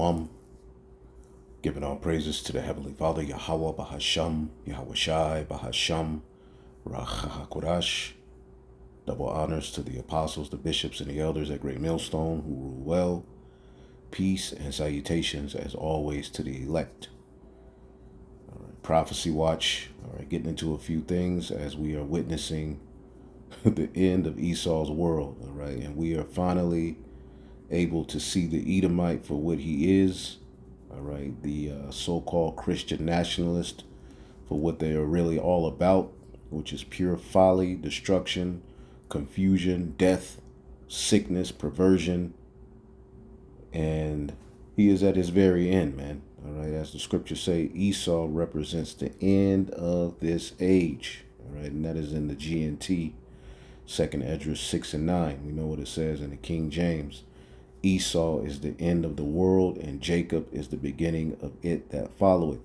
Shalom. Giving all praises to the Heavenly Father, Yahweh Bahasham, Yahweh Shai Bahasham, Rachahakodash. Double honors to the apostles, the bishops, and the elders at Great Millstone who rule well. Peace and salutations, as always, to the elect. All right, Prophecy Watch. All right, getting into a few things as we are witnessing the end of Esau's world. All right, and we are finally able to see the Edomite for what he is. All right, the so-called Christian nationalist for what they are really all about, which is pure folly, destruction, confusion, death, sickness, perversion, and he is at his very end, man. All right, as the scriptures say, Esau represents the end of this age. All right, and that is in the GNT, 2nd Esdras 6 and 9. We know what it says in the King James. Esau is the end of the world, and Jacob is the beginning of it that followeth.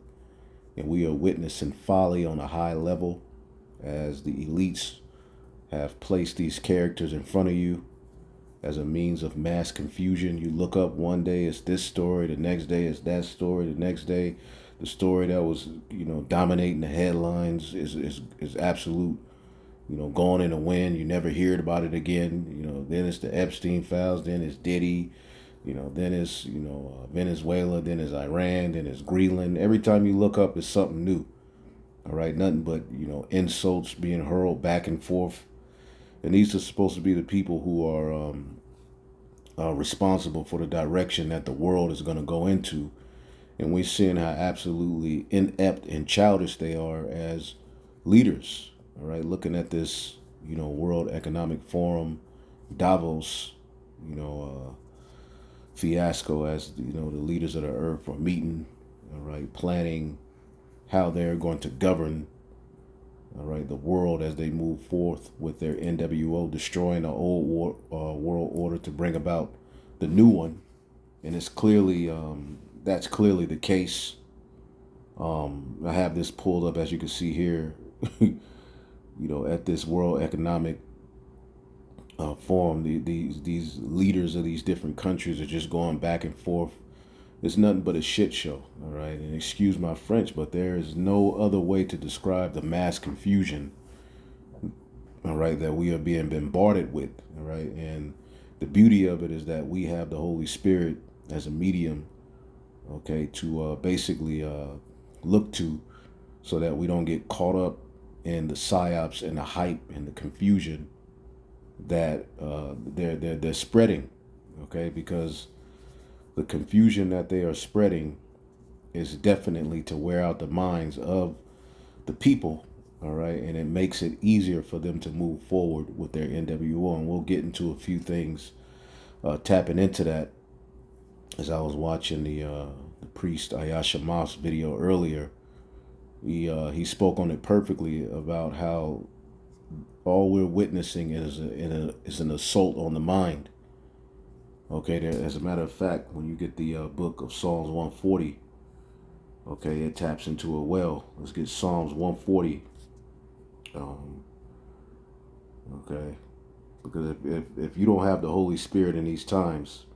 And we are witnessing folly on a high level as the elites have placed these characters in front of you as a means of mass confusion. You look up one day, it's this story, the next day it's that story, the next day the story that was, dominating the headlines is absolute, gone in the wind. You never heard about it again. Then it's the Epstein files, then it's Diddy, then it's, Venezuela, then it's Iran, then it's Greenland. Every time you look up, it's something new. All right, nothing but, insults being hurled back and forth. And these are supposed to be the people who are responsible for the direction that the world is going to go into. And we're seeing how absolutely inept and childish they are as leaders. All right, looking at this, World Economic Forum, Davos, fiasco as, the leaders of the earth are meeting, all right, planning how they're going to govern, all right, the world as they move forth with their NWO, destroying the old world order to bring about the new one. And it's clearly, that's clearly the case. I have this pulled up, as you can see here, at this World Economic Forum. These leaders of these different countries are just going back and forth. It's nothing but a shit show, all right? And excuse my French, but there is no other way to describe the mass confusion, all right, that we are being bombarded with, all right? And the beauty of it is that we have the Holy Spirit as a medium, okay, to basically look to so that we don't get caught up in the psyops and the hype and the confusion that they're spreading, okay? Because the confusion that they are spreading is definitely to wear out the minds of the people, all right? And it makes it easier for them to move forward with their NWO. And we'll get into a few things tapping into that. As I was watching the priest Ayasha Moss video earlier, he spoke on it perfectly about how all we're witnessing is an assault on the mind. Okay, as a matter of fact, when you get the book of Psalms 140, okay, it taps into it well. Let's get Psalms 140. Okay, because if you don't have the Holy Spirit in these times,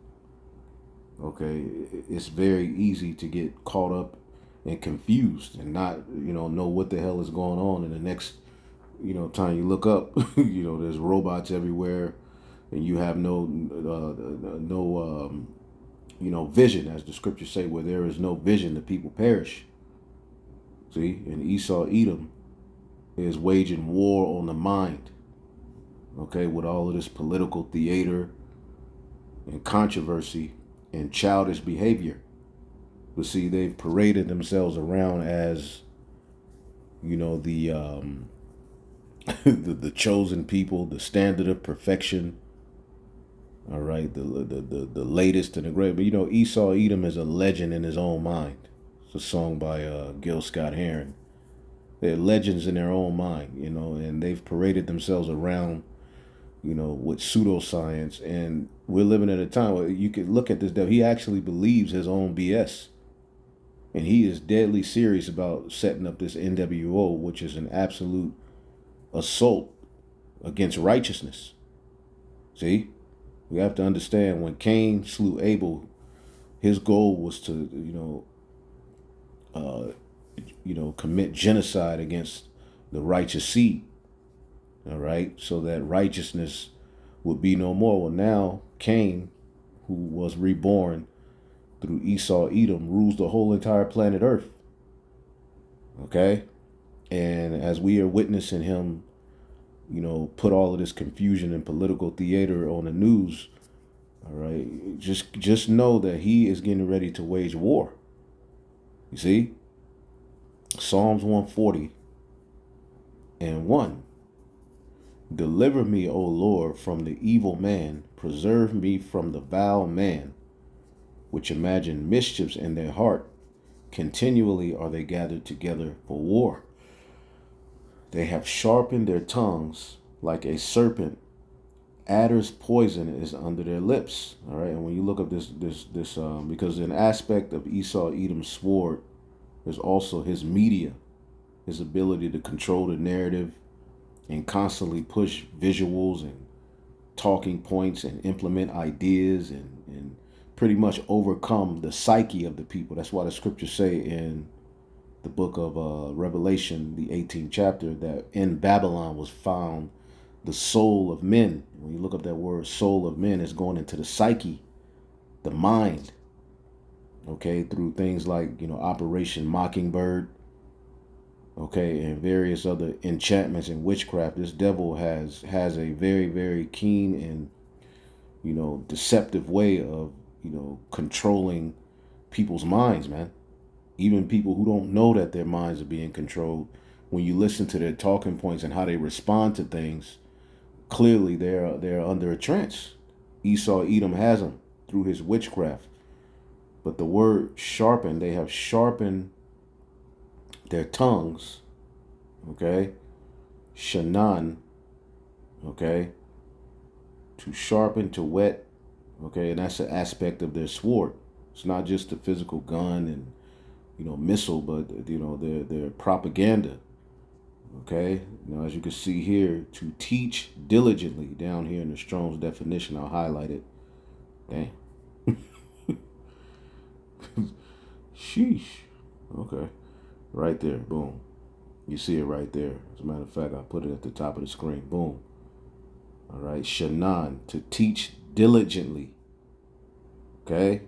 okay, it's very easy to get caught up and confused and not, know what the hell is going on. And the next, time you look up, there's robots everywhere, and you have no vision, as the scriptures say, where there is no vision, the people perish. See, and Esau, Edom, is waging war on the mind, okay, with all of this political theater and controversy and childish behavior. But see, they've paraded themselves around as, the the chosen people, the standard of perfection. All right, the latest and the great. But Esau Edom is a legend in his own mind. It's a song by Gil Scott-Heron. They're legends in their own mind, and they've paraded themselves around, with pseudoscience. And we're living at a time where you could look at this devil. He actually believes his own BS. And he is deadly serious about setting up this NWO, which is an absolute assault against righteousness. See? We have to understand when Cain slew Abel, His goal was to, commit genocide against the righteous seed. All right, so that righteousness would be no more. Well, now Cain, who was reborn through Esau Edom, rules the whole entire planet Earth. Okay, and as we are witnessing him, put all of this confusion and political theater on the news. All right, just know that he is getting ready to wage war. You see, Psalms 140:1. Deliver me, O Lord, from the evil man. Preserve me from the vile man, which imagine mischiefs in their heart. Continually are they gathered together for war. They have sharpened their tongues like a serpent. Adder's poison is under their lips. All right, and when you look up this, because an aspect of Esau Edom's sword is also his media, his ability to control the narrative and constantly push visuals and talking points and implement ideas and pretty much overcome the psyche of the people. That's why the scriptures say in the book of Revelation, the 18th chapter, that in Babylon was found the soul of men. When you look up that word soul of men, it's going into the psyche, the mind, okay, through things like, Operation Mockingbird, okay, and various other enchantments and witchcraft. This devil has a very, very keen and, deceptive way of, controlling people's minds, man. Even people who don't know that their minds are being controlled, when you listen to their talking points and how they respond to things, clearly they're under a trance. Esau Edom has them through his witchcraft. But the word sharpen, they have sharpened their tongues, okay? Shanan, okay? To sharpen, to whet, okay? And that's an aspect of their sword. It's not just the physical gun and, missile, but, their propaganda, okay? Now, as you can see here, to teach diligently, down here in the Strong's definition, I'll highlight it. Damn. Sheesh. Okay. Right there. Boom. You see it right there. As a matter of fact, I put it at the top of the screen. Boom. All right. Shanan, to teach diligently. Okay.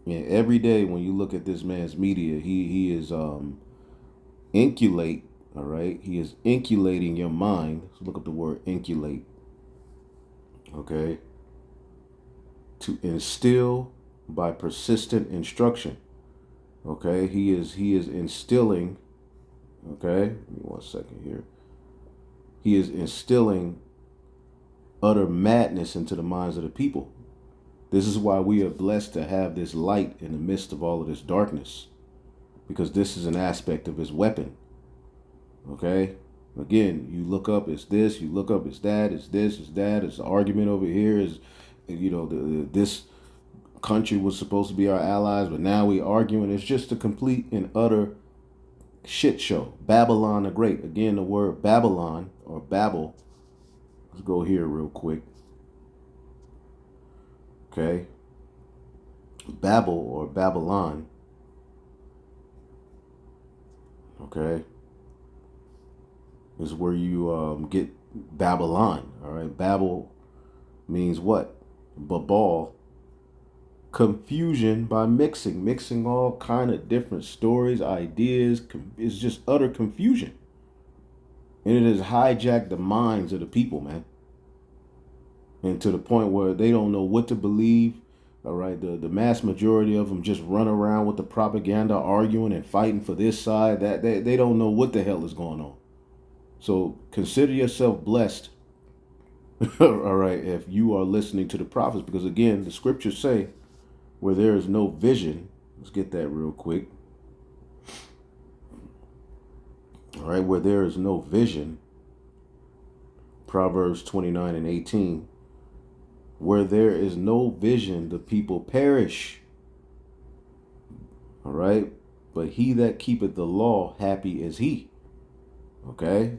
And every day when you look at this man's media, he is inculate. All right. He is inculating your mind. So look up the word inculate. Okay. To instill by persistent instruction. Okay. He is instilling. Okay. Give me 1 second here. He is instilling utter madness into the minds of the people. This is why we are blessed to have this light in the midst of all of this darkness, because this is an aspect of his weapon. Okay. Again, you look up, it's this, you look up, it's that, it's this, it's that, it's the argument over here, is, this country was supposed to be our allies, but now we arguing. It's just a complete and utter shit show. Babylon the Great. Again, the word Babylon or Babel. Let's go here real quick. Okay. Babel or Babylon. Okay. Is where you get Babylon. All right. Babel means what? Babal. Confusion by mixing all kind of different stories, ideas. It's just utter confusion. And it has hijacked the minds of the people, man. And to the point where they don't know what to believe. All right, the mass majority of them just run around with the propaganda, arguing and fighting for this side. That they don't know what the hell is going on. So consider yourself blessed. All right, if you are listening to the prophets, because again, the scriptures say, where there is no vision, let's get that real quick. All right, where there is no vision, Proverbs 29:18, where there is no vision, the people perish. All right, but he that keepeth the law, happy is he. Okay,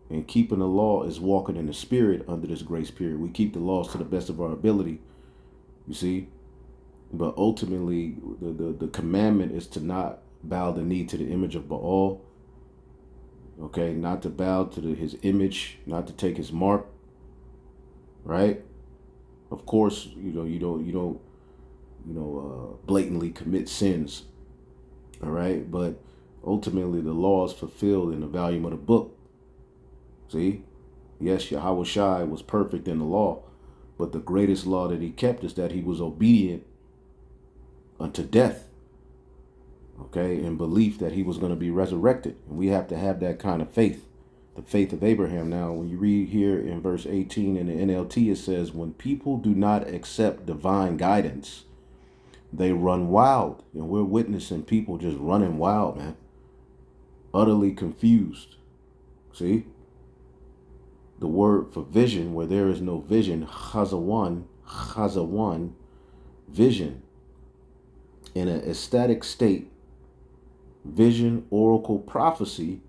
and keeping the law is walking in the spirit under this grace period. We keep the laws to the best of our ability. You see, But ultimately, the commandment is to not bow the knee to the image of Baal. Okay, not to bow to his image, not to take his mark. Right? Of course, you don't blatantly commit sins. All right, but ultimately the law is fulfilled in the volume of the book. See, yes, Yahweh Shai was perfect in the law, but the greatest law that he kept is that he was obedient unto death. Okay, in belief that he was going to be resurrected. And we have to have that kind of faith, the faith of Abraham. Now, when you read here in verse 18 in the NLT, it says, when people do not accept divine guidance, they run wild. And we're witnessing people just running wild, man. Utterly confused. See? The word for vision, where there is no vision, chazawan, vision. In an ecstatic state, vision, oracle, prophecy,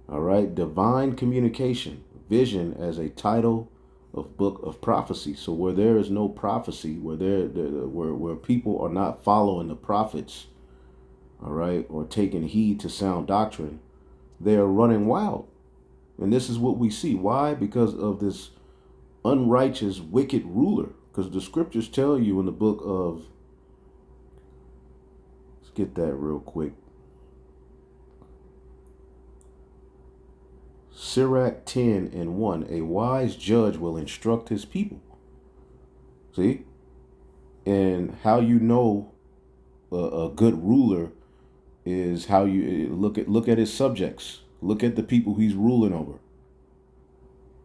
all right, divine communication, vision as a title of book of prophecy. So where there is no prophecy, where people are not following the prophets, all right, or taking heed to sound doctrine, they are running wild. And this is what we see. Why? Because of this unrighteous, wicked ruler. Because the scriptures tell you in the book of, let's get that real quick. Sirach 10 and 1, a wise judge will instruct his people. See? And how you know a good ruler is how you look at his subjects. Look at the people he's ruling over.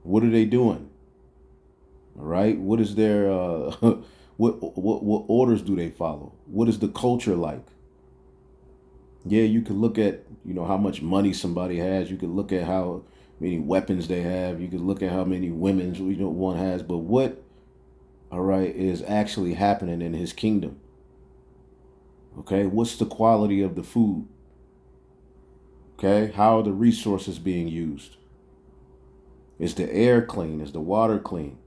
What are they doing? All right. What is their what orders do they follow? What is the culture like? Yeah, you can look at how much money somebody has. You can look at how many weapons they have. You can look at how many women one has. But what, all right, is actually happening in his kingdom? Okay, what's the quality of the food? Okay, how are the resources being used? Is the air clean? Is the water clean?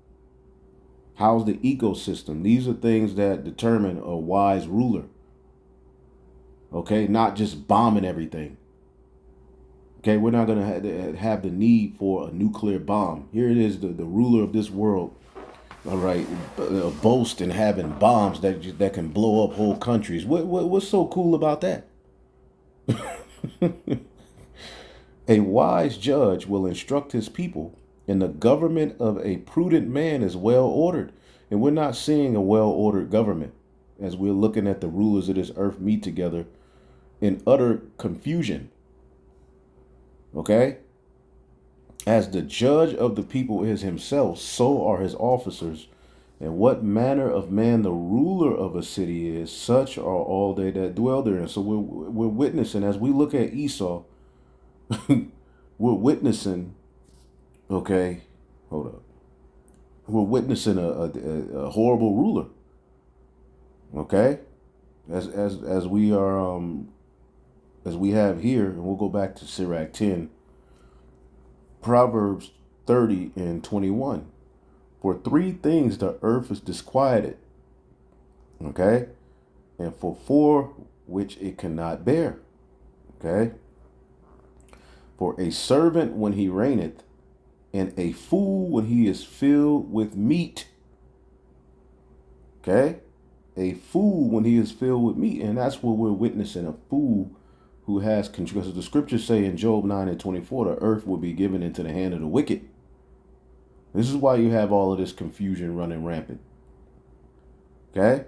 How's the ecosystem? These are things that determine a wise ruler. Okay, not just bombing everything. Okay, we're not going to have the need for a nuclear bomb. Here it is, the ruler of this world, all right, boasting having bombs that can blow up whole countries. What's so cool about that? A wise judge will instruct his people, and the government of a prudent man is well ordered. And we're not seeing a well ordered government as we're looking at the rulers of this earth meet together in utter confusion. Okay? As the judge of the people is himself, so are his officers. And what manner of man the ruler of a city is, such are all they that dwell therein. So we're witnessing, as we look at Esau, we're witnessing, okay, hold up. We're witnessing a horrible ruler. Okay? As we are as we have here, and we'll go back to Sirach 10, Proverbs 30 and 21. For three things the earth is disquieted, okay? And for four which it cannot bear, okay? For a servant when he reigneth, and a fool when he is filled with meat, okay? A fool when he is filled with meat, and that's what we're witnessing, a fool who has control. Because the scriptures say in Job 9 and 24, the earth will be given into the hand of the wicked. This is why you have all of this confusion running rampant. Okay?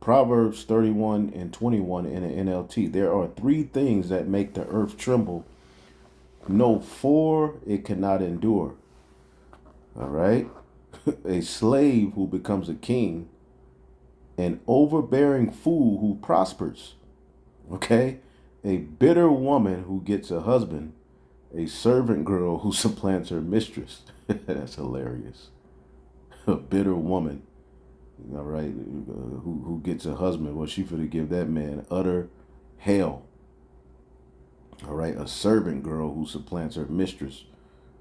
Proverbs 31 and 21 in the NLT. There are three things that make the earth tremble. No, four it cannot endure. All right? A slave who becomes a king, an overbearing fool who prospers. Okay? A bitter woman who gets a husband, a servant girl who supplants her mistress. That's hilarious. A bitter woman, all right, who gets a husband. Well, she finna give that man utter hell. All right, a servant girl who supplants her mistress.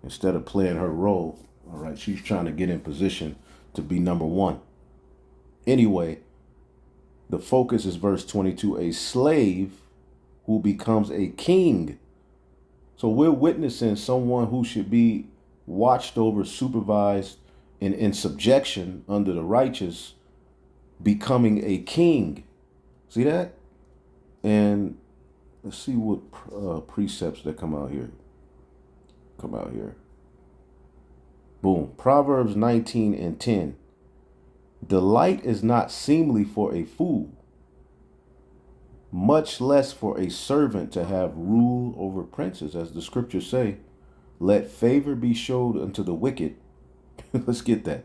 Instead of playing her role, all right, she's trying to get in position to be number one. Anyway, The focus is verse 22, a slave who becomes a king. So we're witnessing someone who should be watched over, supervised, and in subjection under the righteous becoming a king. See that? And let's see what precepts that come out here. Boom. Proverbs 19 and 10. Delight is not seemly for a fool, much less for a servant to have rule over princes. As the scriptures say, let favor be showed unto the wicked. Let's get that.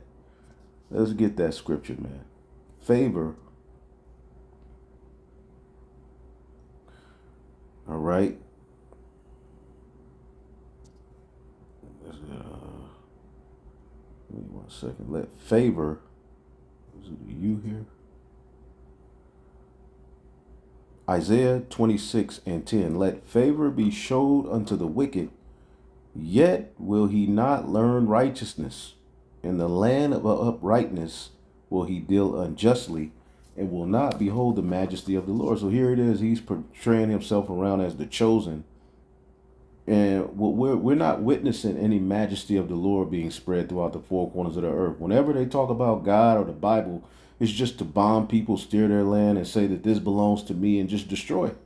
Let's get that scripture, man. Favor. All right. Give me 1 second. Let favor. Is it you here? Isaiah 26 and 10. Let favor be showed unto the wicked, yet will he not learn righteousness. In the land of uprightness will he deal unjustly, and will not behold the majesty of the Lord. So here it is. He's portraying himself around as the chosen. And we're not witnessing any majesty of the Lord being spread throughout the four corners of the earth. Whenever they talk about God or the Bible, it's just to bomb people, steer their land, and say that this belongs to me and just destroy it.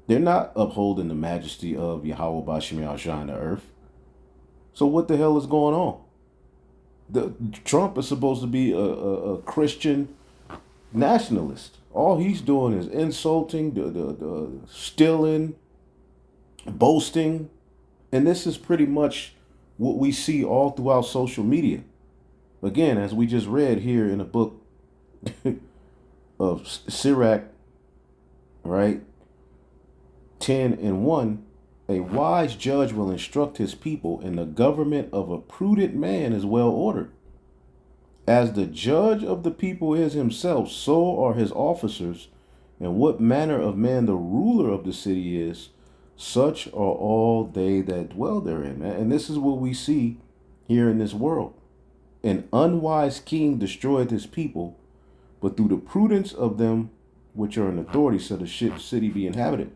They're not upholding the majesty of Yahweh Bashim Yahshua in the earth. So what the hell is going on? Trump is supposed to be a Christian nationalist. All he's doing is insulting, the stealing, boasting. And this is pretty much what we see all throughout social media. Again, as we just read here in the book of Sirach, right? 10 and 1, a wise judge will instruct his people, and the government of a prudent man is well ordered. As the judge of the people is himself, so are his officers, and what manner of man the ruler of the city is, such are all they that dwell therein. And this is what we see here in this world. An unwise king destroyeth his people, but through the prudence of them which are in authority shall the city be inhabited.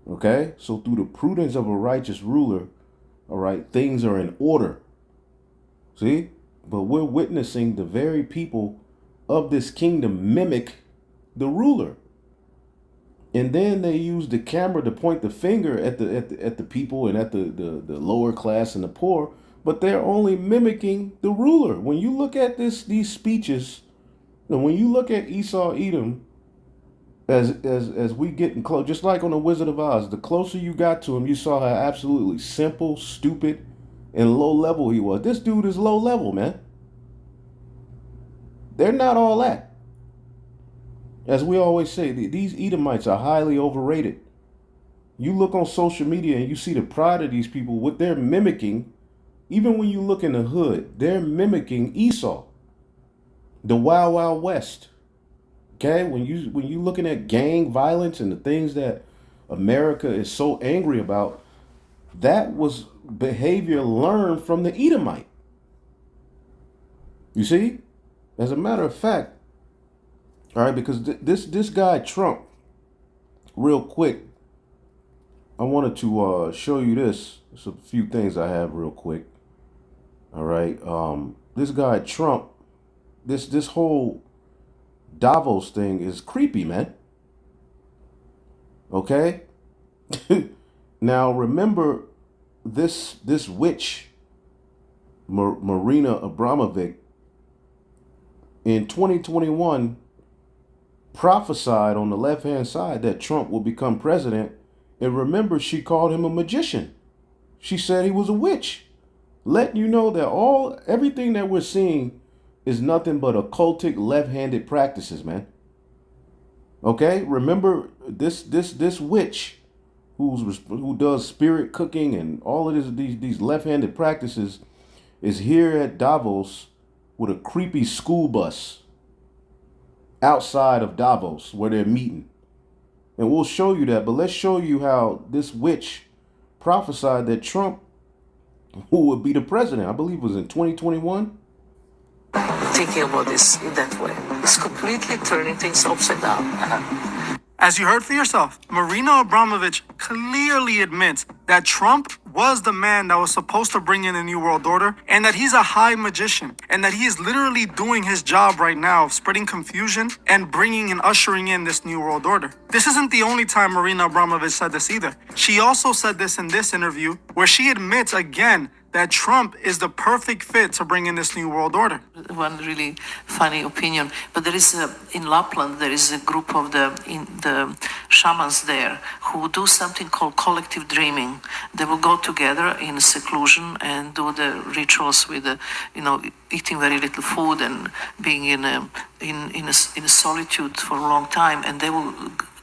Okay? So through the prudence of a righteous ruler, all right, things are in order. See? But we're witnessing the very people of this kingdom mimic the ruler. And then they use the camera to point the finger at the people and at the lower class and the poor, but they're only mimicking the ruler. When you look at these speeches, and when you look at Esau Edom, as we getting close, just like on the Wizard of Oz, the closer you got to him, you saw how absolutely simple, stupid, and low level he was. This dude is low level, man. They're not all that. As we always say, these Edomites are highly overrated. You look on social media and you see the pride of these people, what they're mimicking. Even when you look in the hood, they're mimicking Esau, the Wild Wild West. Okay, when you looking at gang violence and the things that America is so angry about, that was behavior learned from the Edomite. You see, as a matter of fact, all right, because this guy Trump, real quick, I wanted to show you this. There's a few things I have real quick. All right, this guy Trump, this whole Davos thing is creepy, man. Okay. Now remember this witch, Marina Abramovic, in 2021 prophesied on the left-hand side that Trump will become president. And remember, she called him a magician. She said he was a witch, letting you know that everything that we're seeing is nothing but occultic left-handed practices, man. Okay, remember this witch who does spirit cooking and all of these left-handed practices is here at Davos with a creepy school bus outside of Davos where they're meeting. And we'll show you that, but let's show you how this witch prophesied that Trump, who would be the president, I believe it was in 2021. thinking about this in that way. It's completely turning things upside down. As you heard for yourself, Marina Abramovich clearly admits that Trump was the man that was supposed to bring in a new world order, and that he's a high magician, and that he is literally doing his job right now of spreading confusion and bringing and ushering in this new world order. This isn't the only time Marina Abramovich said this either. She also said this in this interview, where she admits again that Trump is the perfect fit to bring in this new world order. One really funny opinion, but there is in Lapland there is a group of the shamans there who do something called collective dreaming. They will go together in seclusion and do the rituals with eating very little food and being in a solitude for a long time, and they will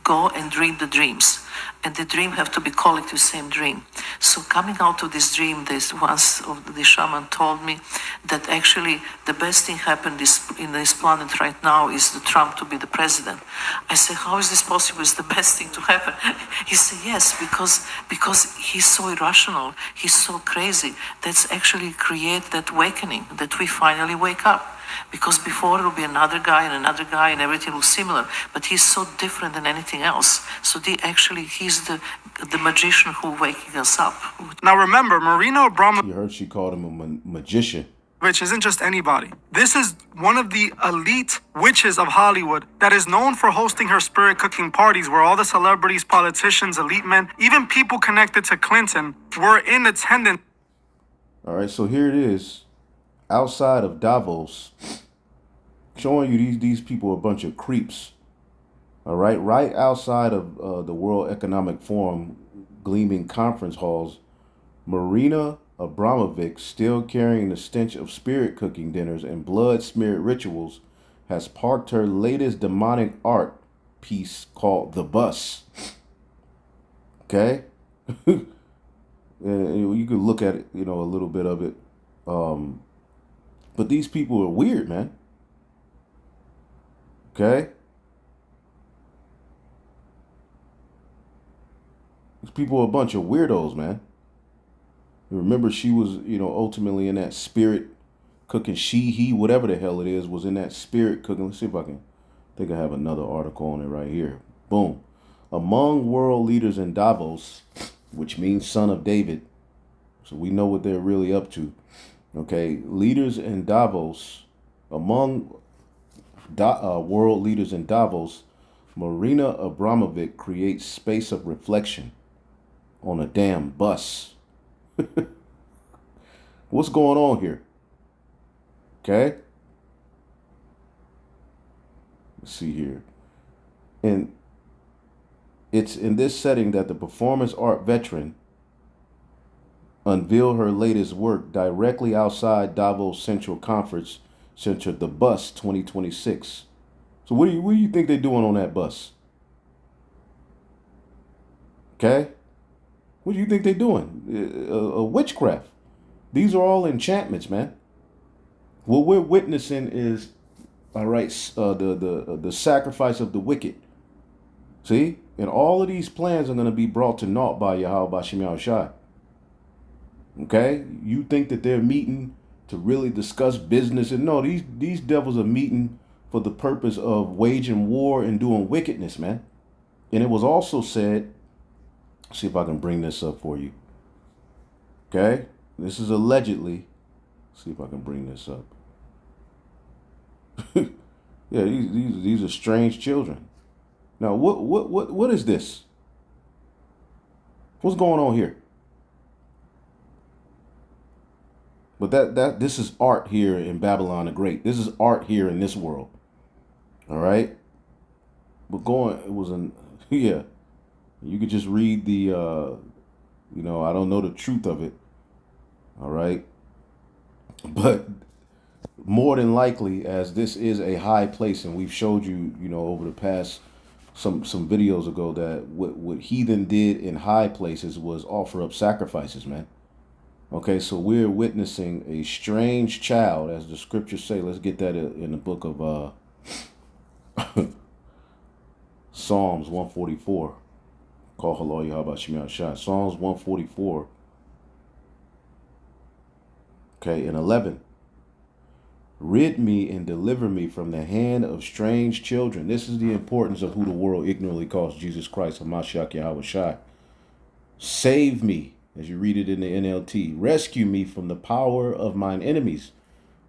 go and dream the dreams, and the dream have to be collective same dream. So coming out of this dream, this once of the shaman told me that actually the best thing happened in this planet right now is the Trump to be the president. I said, how is this possible? Is the best thing to happen? He said, yes, because he's so irrational, he's so crazy. That's actually create that awakening that we finally wake up. Because before it will be another guy and everything looks similar, but he's so different than anything else. So he's the magician who waking us up. Now remember, Marina Abramovich, You heard she called him a magician. which isn't just anybody. This is one of the elite witches of Hollywood that is known for hosting her spirit cooking parties where all the celebrities, politicians, elite men, even people connected to Clinton were in attendance. All right, so here it is. Outside of Davos, showing you these people are a bunch of creeps. All right outside of the World Economic Forum gleaming conference halls, Marina Abramovich, still carrying the stench of spirit cooking dinners and blood-smeared rituals, has parked her latest demonic art piece called The Bus. Okay? And you could look at it, a little bit of it. But these people are weird, man. Okay? These people are a bunch of weirdos, man. Remember, she was, ultimately in that spirit cooking. He, whatever the hell it is, was in that spirit cooking. Let's see if I think I have another article on it right here. Boom. Among world leaders in Davos, which means son of David. So we know what they're really up to. Okay, leaders in Davos, among world leaders in Davos, Marina Abramovich creates space of reflection on a damn bus. What's going on here? Okay, let's see here. And it's in this setting that the performance art veteran unveil her latest work directly outside Davos Central Conference Center, the Bus 2026. So what do you think they're doing on that bus? Okay? What do you think they're doing? A witchcraft. These are all enchantments, man. What we're witnessing is, all right, the sacrifice of the wicked. See? And all of these plans are going to be brought to naught by Yahweh Bashim Yahushai. Okay, you think that they're meeting to really discuss business, and no, these devils are meeting for the purpose of waging war and doing wickedness, man. And it was also said, see if I can bring this up for you. Okay, this is allegedly. See if I can bring this up. Yeah, these are strange children. Now, what is this? What's going on here? But this is art here in Babylon the Great. This is art here in this world. All right. But yeah. You could just read the, I don't know the truth of it. All right. But more than likely, as this is a high place, and we've showed you, over the past some videos ago, that what heathen did in high places was offer up sacrifices, man. Okay, so we're witnessing a strange child, as the scriptures say. Let's get that in the book of Psalms 144. Call Halal Yahweh Shemiah Shah. Psalms 144. Okay, and 11. Rid me and deliver me from the hand of strange children. This is the importance of who the world ignorantly calls Jesus Christ, Hamashiach Yahweh Shai. Save me, as you read it in the NLT. Rescue me from the power of mine enemies.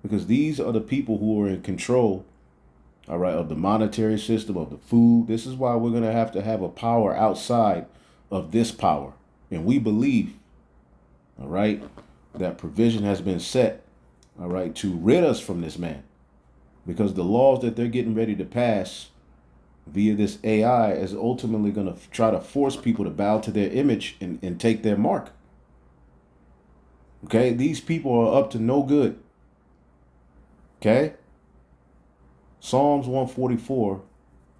Because these are the people who are in control, all right, of the monetary system, of the food. This is why we're going to have a power outside of this power. And we believe, all right, that provision has been set, all right, to rid us from this man. Because the laws that they're getting ready to pass via this AI is ultimately going to try to force people to bow to their image and take their mark. Okay, these people are up to no good. Okay? Psalms 144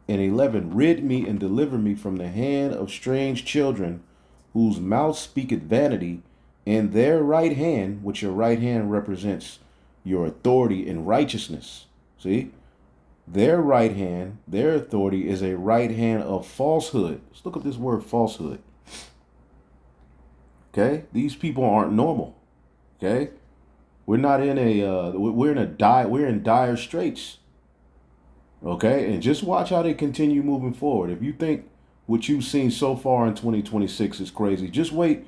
and 11. Rid me and deliver me from the hand of strange children, whose mouth speaketh vanity, and their right hand, which your right hand represents your authority in righteousness. See? Their right hand, their authority is a right hand of falsehood. Let's look at this word falsehood. Okay? These people aren't normal. Okay? We're not in we're in dire straits. Okay? And just watch how they continue moving forward. If you think what you've seen so far in 2026 is crazy, just wait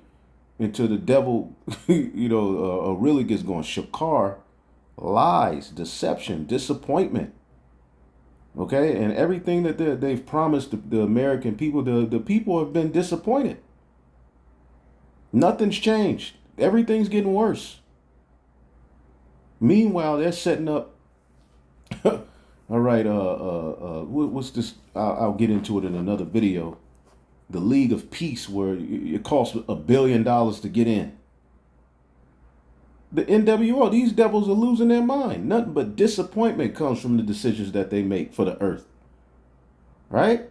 until the devil, really gets going. Shakar, lies, deception, disappointment. Okay? And everything that they've promised the American people, the people have been disappointed. Nothing's changed. Everything's getting worse. Meanwhile, they're setting up. All right. What's this? I'll get into it in another video. The League of Peace, where it costs $1 billion to get in. The NWO, these devils are losing their mind. Nothing but disappointment comes from the decisions that they make for the earth. Right?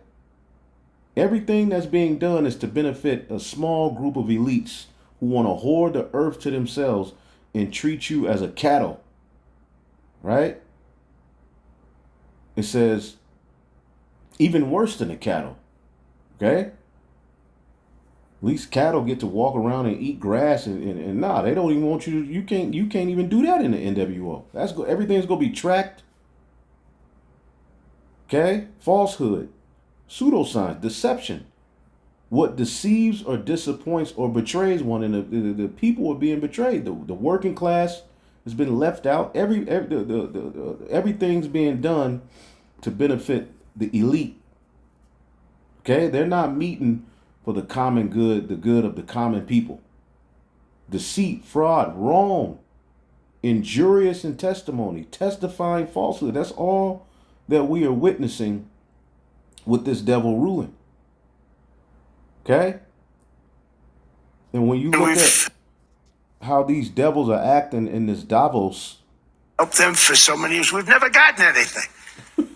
Everything that's being done is to benefit a small group of elites who want to hoard the earth to themselves and treat you as a cattle. Right? It says, even worse than a cattle. Okay? At least cattle get to walk around and eat grass and nah, they don't even want you to, you can't even do that in the NWO. Everything's gonna be tracked. Okay? Falsehood, pseudoscience, deception. What deceives or disappoints or betrays one, and the people are being betrayed. The working class has been left out. Everything's being done to benefit the elite. Okay? They're not meeting for the common good, the good of the common people. Deceit, fraud, wrong, injurious in testimony, testifying falsehood. That's all that we are witnessing with this devil ruling. Okay? And when you look at how these devils are acting in this Davos, help them for so many years. We've never gotten anything,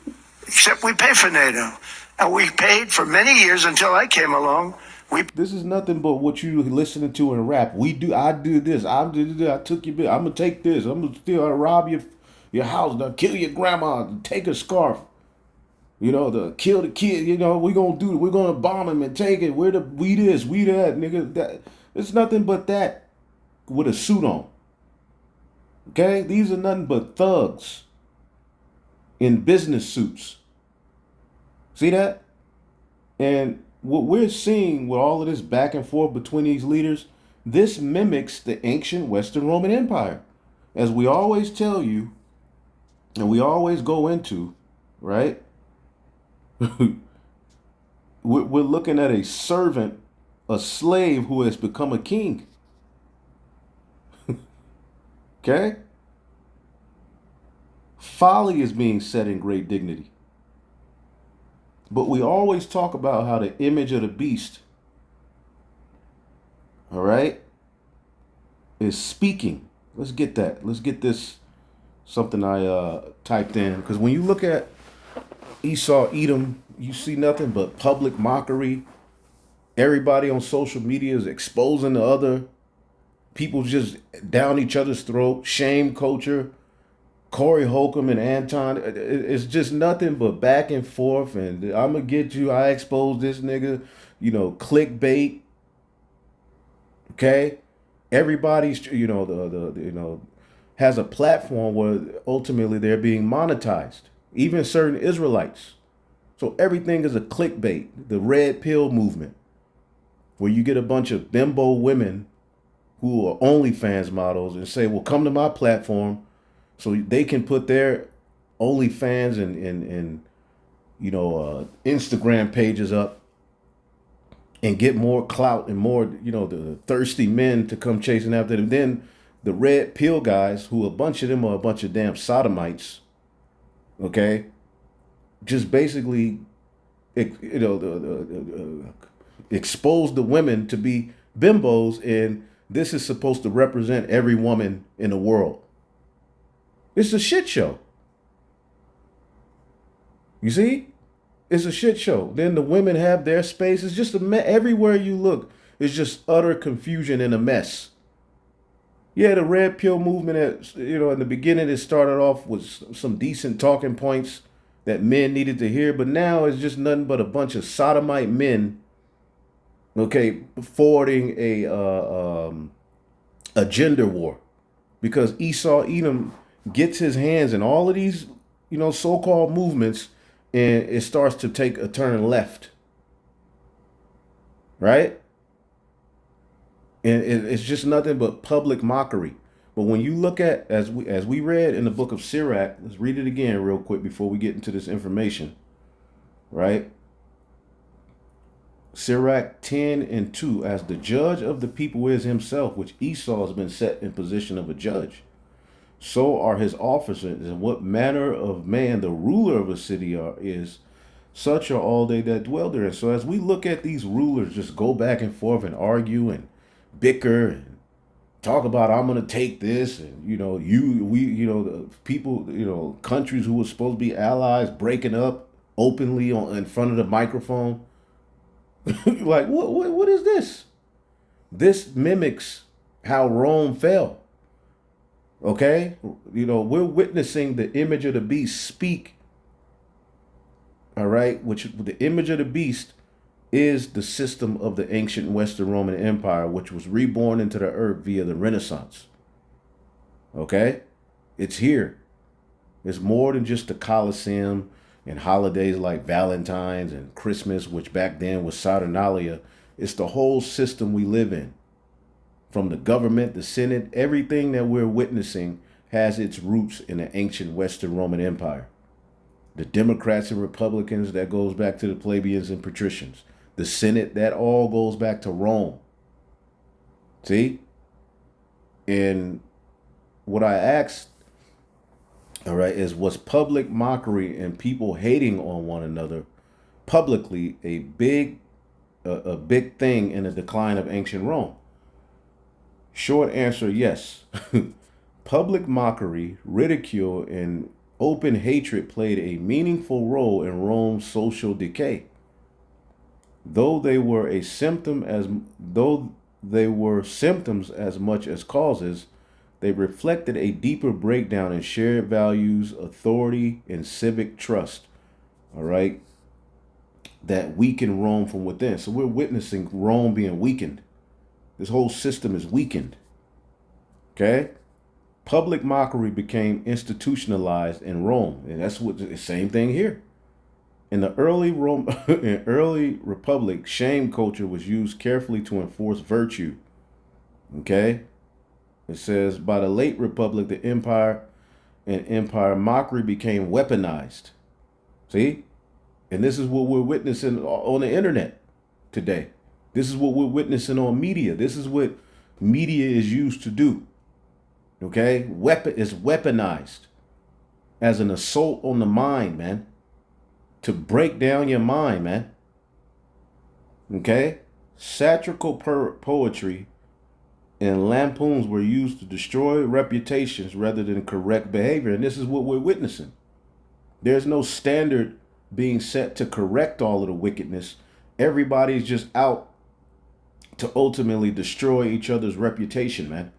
except we pay for NATO. And we paid for many years until I came along. This is nothing but what you listening to in rap. I do this. I took your bit. I'm gonna take this. I'm gonna steal. I rob your house. I'll kill your grandma. Take her scarf. To kill the kid. We're gonna bomb him and take it. We this, we that, nigga. That it's nothing but that with a suit on. Okay, these are nothing but thugs in business suits. See that? And what we're seeing with all of this back and forth between these leaders, this mimics the ancient Western Roman Empire. As we always tell you, and we always go into, right? We're looking at a servant, a slave who has become a king. Okay? Folly is being set in great dignity. But we always talk about how the image of the beast, all right, is speaking. Let's get that. Let's get this, something I typed in. Because when you look at Esau, Edom, you see nothing but public mockery. Everybody on social media is exposing the other. People just down each other's throat. Shame culture. Corey Holcomb and Anton, it's just nothing but back and forth. And I'm gonna get you. I expose this nigga. Clickbait. Okay, everybody's the has a platform where ultimately they're being monetized, even certain Israelites. So everything is a clickbait, the red pill movement, where you get a bunch of bimbo women who are OnlyFans models and say, well, come to my platform so they can put their OnlyFans and Instagram pages up and get more clout and more, the thirsty men to come chasing after them. Then the red pill guys, who a bunch of them are a bunch of damn sodomites, okay, just basically, expose the women to be bimbos, and this is supposed to represent every woman in the world. It's a shit show. You see? It's a shit show. Then the women have their space. It's just everywhere you look, it's just utter confusion and a mess. Yeah, the red pill movement, in the beginning, it started off with some decent talking points that men needed to hear, but now it's just nothing but a bunch of sodomite men, okay, forwarding a gender war, because Esau Edom gets his hands in all of these, so-called movements, and it starts to take a turn left, right? And it's just nothing but public mockery. But when you look at, as we read in the book of Sirach, let's read it again real quick before we get into this information, right? Sirach 10:2, as the judge of the people is himself, which Esau has been set in position of a judge, so are his officers, and what manner of man the ruler of a city is, such are all they that dwell therein. So as we look at these rulers just go back and forth and argue and bicker and talk about, I'm gonna take this, and the people, countries who were supposed to be allies breaking up openly in front of the microphone. Like, what is this? This mimics how Rome fell. Okay? We're witnessing the image of the beast speak. All right? Which the image of the beast is the system of the ancient Western Roman Empire, which was reborn into the earth via the Renaissance. Okay? It's here. It's more than just the Colosseum and holidays like Valentine's and Christmas, which back then was Saturnalia. It's the whole system we live in. From the government, the Senate, everything that we're witnessing has its roots in the ancient Western Roman Empire. The Democrats and Republicans, that goes back to the plebeians and patricians. The Senate, that all goes back to Rome. See? And what I asked, all right, is, was public mockery and people hating on one another publicly a big thing in the decline of ancient Rome? Short answer, yes. Public mockery, ridicule, and open hatred played a meaningful role in Rome's social decay. Though they were symptoms as much as causes, they reflected a deeper breakdown in shared values, authority, and civic trust. All right, that weakened Rome from within. So we're witnessing Rome being weakened. This whole system is weakened. Okay? Public mockery became institutionalized in Rome. And that's what the same thing here. In the early Republic, shame culture was used carefully to enforce virtue. Okay? It says, by the late Republic, the empire mockery became weaponized. See? And this is what we're witnessing on the internet today. This is what we're witnessing on media. This is what media is used to do. Okay? It's weaponized as an assault on the mind, man. To break down your mind, man. Okay? Satirical poetry and lampoons were used to destroy reputations rather than correct behavior. And this is what we're witnessing. There's no standard being set to correct all of the wickedness. Everybody's just out to ultimately destroy each other's reputation, man.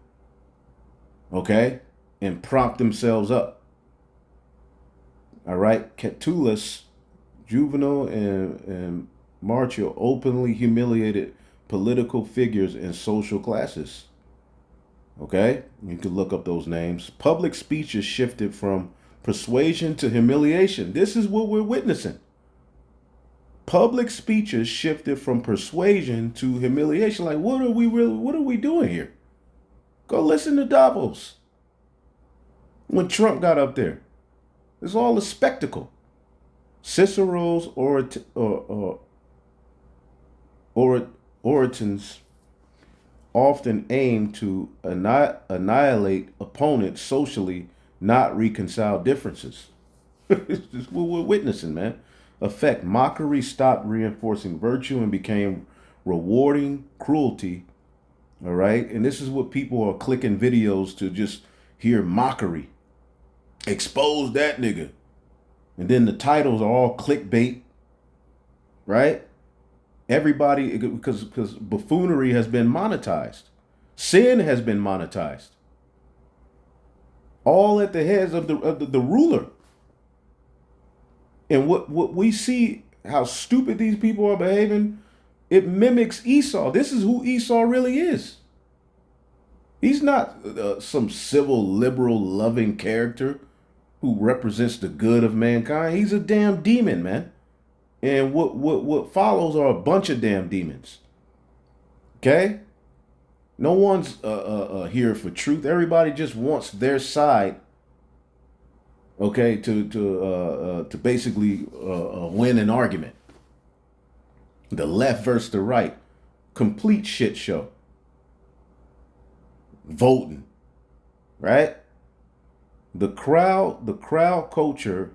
Okay? And prop themselves up. All right? Catullus, Juvenal, and Martial openly humiliated political figures and social classes. Okay? You can look up those names. Public speech is shifted from persuasion to humiliation. This is what we're witnessing. Public speeches shifted from persuasion to humiliation. Like, what are we doing here? Go listen to Davos. When Trump got up there, it's all a spectacle. Cicero's orators often aim to annihilate opponents socially, not reconcile differences. This is what we're witnessing, man. Effect: mockery stopped reinforcing virtue and became rewarding cruelty. All right. And this is what people are clicking videos to just hear: mockery. Expose that nigga. And then the titles are all clickbait. Right? Everybody, because buffoonery has been monetized. Sin has been monetized. All at the heads of the ruler. And what we see, how stupid these people are behaving, it mimics Esau. This is who Esau really is. He's not some civil, liberal, loving character who represents the good of mankind. He's a damn demon, man. And what follows are a bunch of damn demons. Okay? No one's here for truth. Everybody just wants their side. Okay, to basically win an argument. The left versus the right, complete shit show. Voting, right? The crowd culture,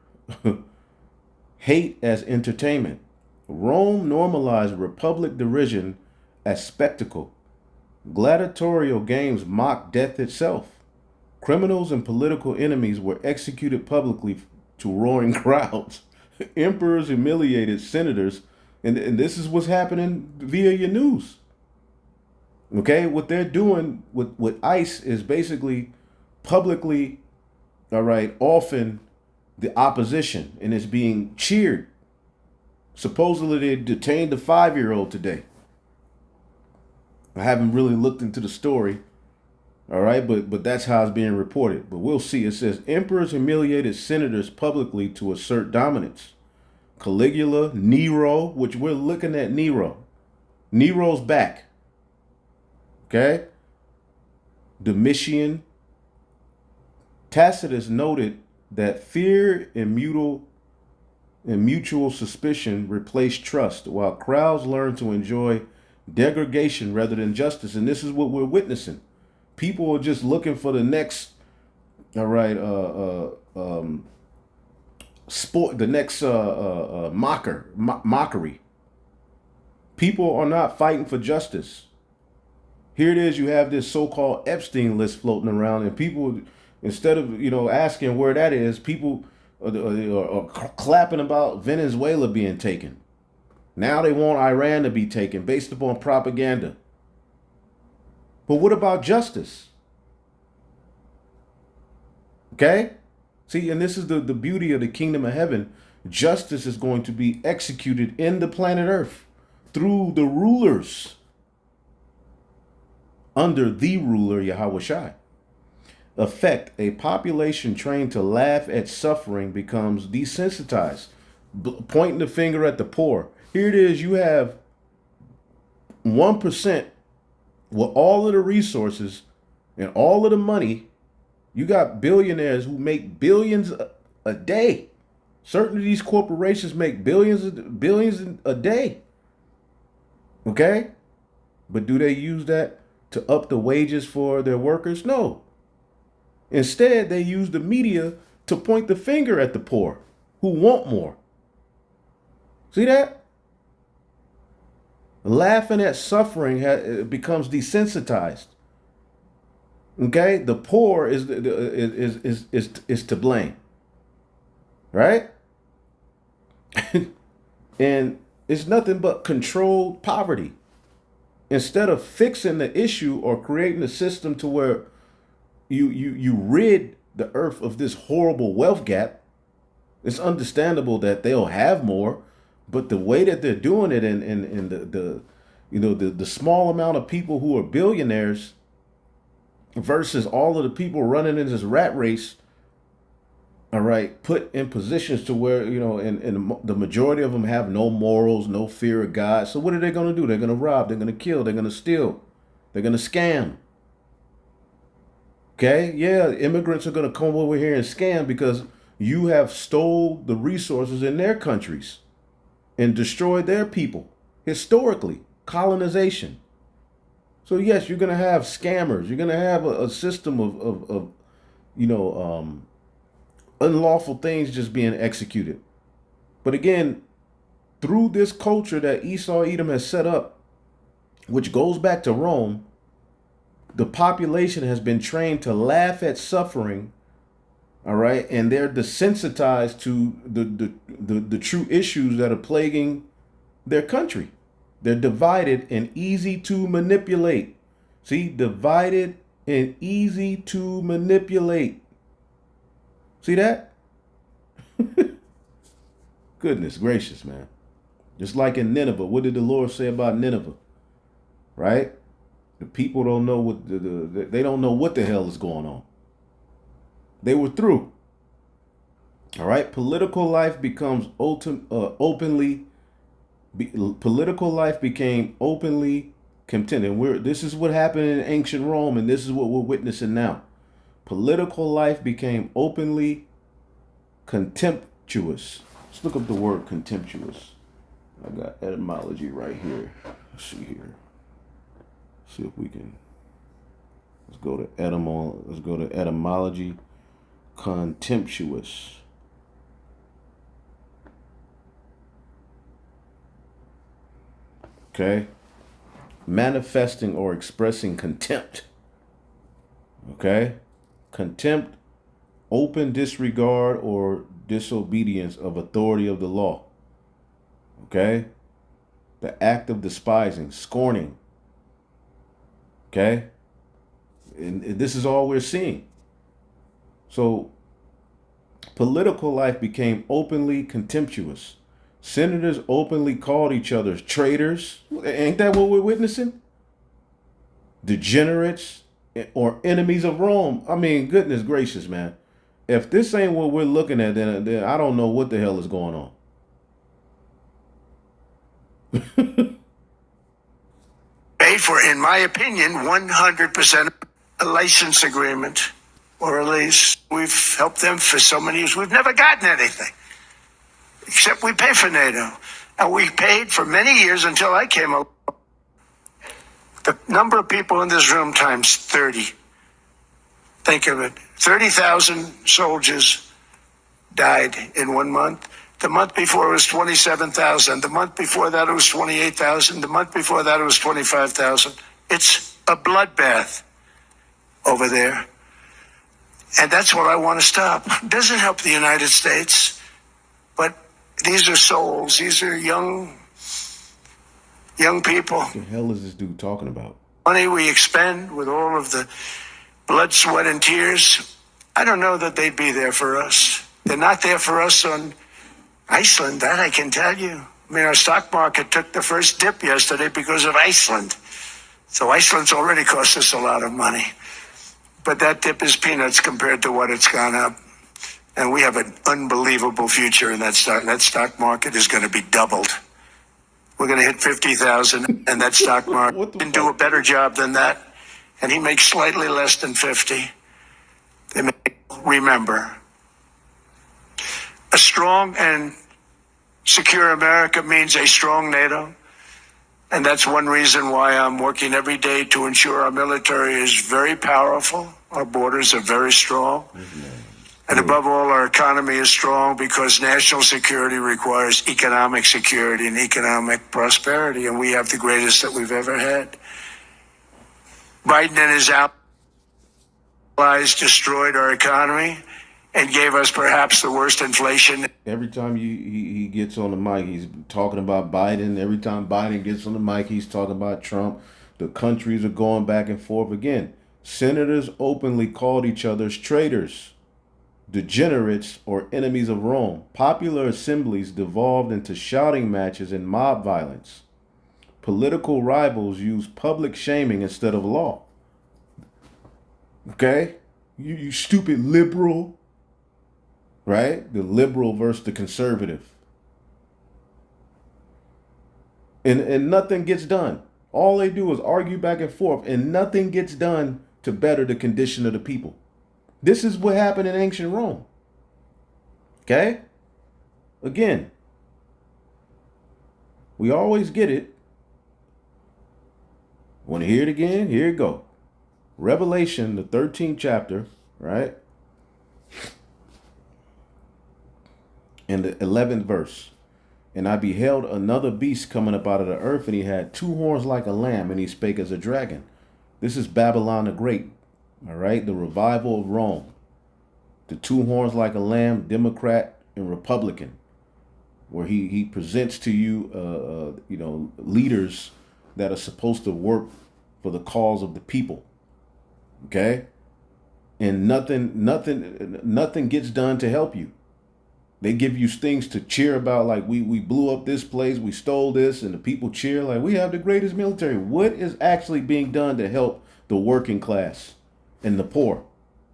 hate as entertainment. Rome normalized republic derision as spectacle. Gladiatorial games mocked death itself. Criminals and political enemies were executed publicly to roaring crowds. Emperors humiliated senators, and this is what's happening via your news. Okay, what they're doing with ICE is basically publicly, all right, often the opposition, and it's being cheered. Supposedly they detained a 5-year-old today. I haven't really looked into the story, all right, but that's how it's being reported. But we'll see. It says emperors humiliated senators publicly to assert dominance. Caligula, Nero, which we're looking at Nero. Nero's back. Okay? Domitian. Tacitus noted that fear and mutual suspicion replaced trust, while crowds learned to enjoy degradation rather than justice. And this is what we're witnessing. People are just looking for the next, all right, sport, the next mockery. People are not fighting for justice. Here it is, you have this so-called Epstein list floating around, and people, instead of, asking where that is, people are clapping about Venezuela being taken. Now they want Iran to be taken based upon propaganda. But what about justice? Okay? See, and this is the beauty of the kingdom of heaven. Justice is going to be executed in the planet Earth through the rulers under the ruler, Yahweh Shai. Effect: a population trained to laugh at suffering becomes desensitized, pointing the finger at the poor. Here it is, you have 1% with all of the resources and all of the money. You got billionaires who make billions a day. Certain of these corporations make billions a day. Okay? But do they use that to up the wages for their workers? No. Instead, they use the media to point the finger at the poor who want more. See that? Laughing at suffering becomes desensitized. Okay, the poor is to blame, right? And it's nothing but controlled poverty. Instead of fixing the issue or creating a system to where you rid the earth of this horrible wealth gap, it's understandable that they'll have more, but the way that they're doing it, and the small amount of people who are billionaires versus all of the people running in this rat race, all right, put in positions to where, and the majority of them have no morals, no fear of God. So what are they going to do? They're going to rob, they're going to kill, they're going to steal, they're going to scam. Okay, yeah, immigrants are going to come over here and scam because you have stole the resources in their countries and destroyed their people historically, colonization. So yes, you're going to have scammers. You're going to have a system of unlawful things just being executed. But again, through this culture that Esau Edom has set up, which goes back to Rome, the population has been trained to laugh at suffering, all right, and they're desensitized to the true issues that are plaguing their country. They're divided and easy to manipulate. See, divided and easy to manipulate. See that? Goodness gracious, man. Just like in Nineveh, what did the Lord say about Nineveh? Right? The people don't know what they don't know what the hell is going on. They were through. All right. Political life becomes political life became openly contented. This is what happened in ancient Rome, and this is what we're witnessing now. Political life became openly contemptuous. Let's look up the word contemptuous. I got etymology right here. Let's see here. See if we can. Let's go to etymology. Contemptuous. Okay. Manifesting or expressing contempt. Okay. Contempt, open disregard or disobedience of authority of the law. Okay. The act of despising, scorning. Okay. And this is all we're seeing. So political life became openly contemptuous. Senators openly called each other traitors. Ain't that what we're witnessing? Degenerates or enemies of Rome. I mean, goodness gracious, man. If this ain't what we're looking at, then I don't know what the hell is going on. Paid for, in my opinion, 100% a license agreement or a lease. We've helped them for so many years. We've never gotten anything, except we pay for NATO. And we paid for many years until I came along. The number of people in this room times 30. Think of it. 30,000 soldiers died in 1 month. The month before it was 27,000. The month before that it was 28,000. The month before that it was 25,000. It's a bloodbath over there. And that's what I want to stop. It doesn't help the United States, but these are souls. These are young people. What the hell is this dude talking about? Money we expend with all of the blood, sweat, and tears. I don't know that they'd be there for us. They're not there for us on Iceland, that I can tell you. I mean, our stock market took the first dip yesterday because of Iceland. So Iceland's already cost us a lot of money. But that dip is peanuts compared to what it's gone up. And we have an unbelievable future in that stock. That stock market is going to be doubled. We're going to hit 50,000, and that stock market can do a better job than that. And he makes slightly less than 50. Remember, a strong and secure America means a strong NATO. And that's one reason why I'm working every day to ensure our military is very powerful. Our borders are very strong. And above all, our economy is strong because national security requires economic security and economic prosperity. And we have the greatest that we've ever had. Biden and his allies destroyed our economy and gave us perhaps the worst inflation. Every time he gets on the mic, he's talking about Biden. Every time Biden gets on the mic, he's talking about Trump. The countries are going back and forth again. Senators openly called each other traitors, degenerates, or enemies of Rome. Popular assemblies devolved into shouting matches and mob violence. Political rivals used public shaming instead of law. Okay? You stupid liberal, right? The liberal versus the conservative. And nothing gets done. All they do is argue back and forth, and nothing gets done to better the condition of the people. This is what happened in ancient Rome. Okay? Again, we always get it. Want to hear it again? Here it go. Revelation, the 13th chapter, right? And the 11th verse. And I beheld another beast coming up out of the earth, and he had two horns like a lamb, and he spake as a dragon. This is Babylon the Great, all right? The revival of Rome. The two horns like a lamb, Democrat and Republican, where he presents to you, leaders that are supposed to work for the cause of the people. Okay? And nothing gets done to help you. They give you things to cheer about, like we blew up this place, we stole this, and the people cheer like we have the greatest military. What is actually being done to help the working class and the poor?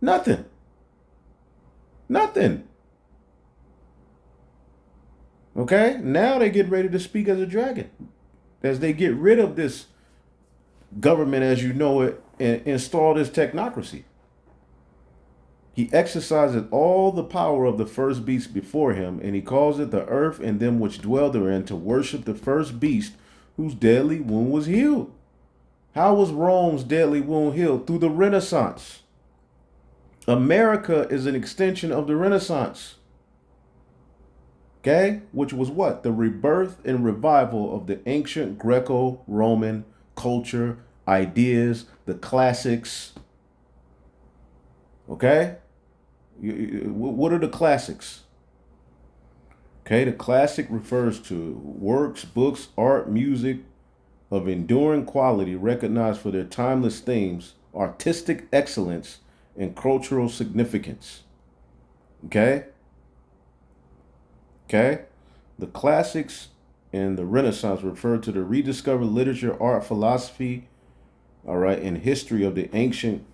Nothing. Nothing. Okay? Now they get ready to speak as a dragon. As they get rid of this government as you know it and install this technocracy. He exercises all the power of the first beast before him, and he calls it the earth and them which dwell therein to worship the first beast whose deadly wound was healed. How was Rome's deadly wound healed? Through the Renaissance. America is an extension of the Renaissance. Okay? Which was what? The rebirth and revival of the ancient Greco-Roman culture, ideas, the classics. Okay? What are the classics? Okay, the classic refers to works, books, art, music of enduring quality recognized for their timeless themes, artistic excellence, and cultural significance. Okay? Okay? The classics and the Renaissance refer to the rediscovered literature, art, philosophy, all right, and history of the ancient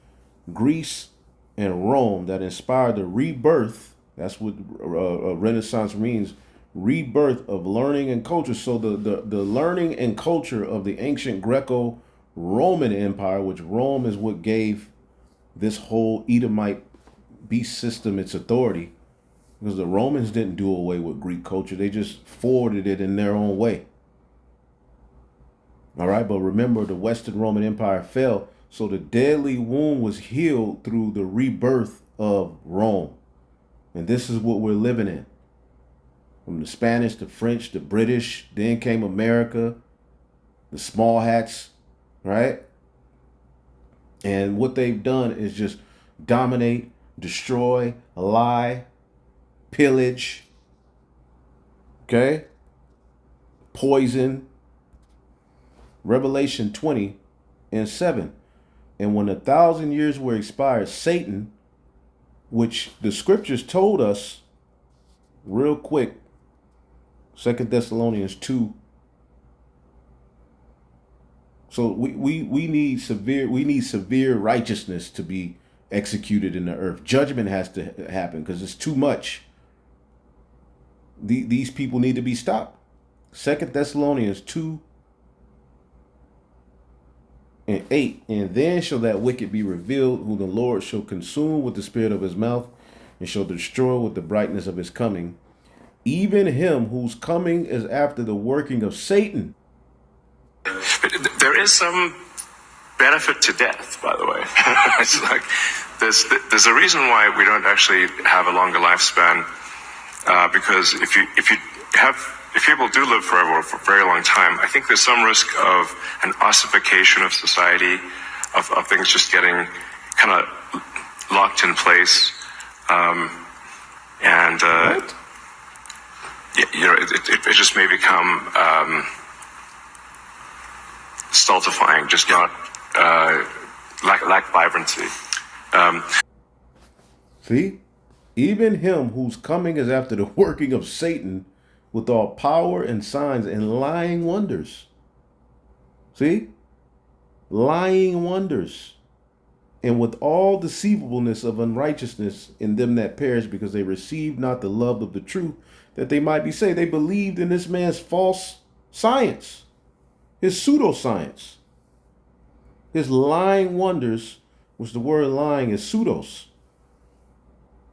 Greece and Rome that inspired the rebirth. That's what Renaissance means, rebirth of learning and culture. So the learning and culture of the ancient Greco-Roman Empire, which Rome is what gave this whole Edomite beast system its authority, because the Romans didn't do away with Greek culture. They just forwarded it in their own way. All right, but remember, the Western Roman Empire fell, so the deadly wound was healed through the rebirth of Rome. And this is what we're living in. From the Spanish, the French, the British, then came America, the small hats, right? And what they've done is just dominate, destroy, lie, pillage, okay? Poison. Revelation 20:7. And when 1,000 years were expired, Satan, which the scriptures told us real quick, 2 Thessalonians 2. So we need severe righteousness to be executed in the earth. Judgment has to happen because it's too much. These people need to be stopped. 2 Thessalonians 2:8. And then shall that wicked be revealed, who the Lord shall consume with the spirit of his mouth, and shall destroy with the brightness of his coming, even him whose coming is after the working of Satan. There is some benefit to death, by the way. It's like there's a reason why we don't actually have a longer lifespan, because if people do live forever for a very long time, I think there's some risk of an ossification of society, of things just getting kind of locked in place, and it just may become stultifying, just not lack vibrancy. See, even him whose coming is after the working of Satan, with all power and signs and lying wonders. See? Lying wonders And with all deceivableness of unrighteousness in them that perish, because they received not the love of the truth, that they might be saved. They believed in this man's false science, his pseudoscience, his lying wonders, which the word lying is pseudos.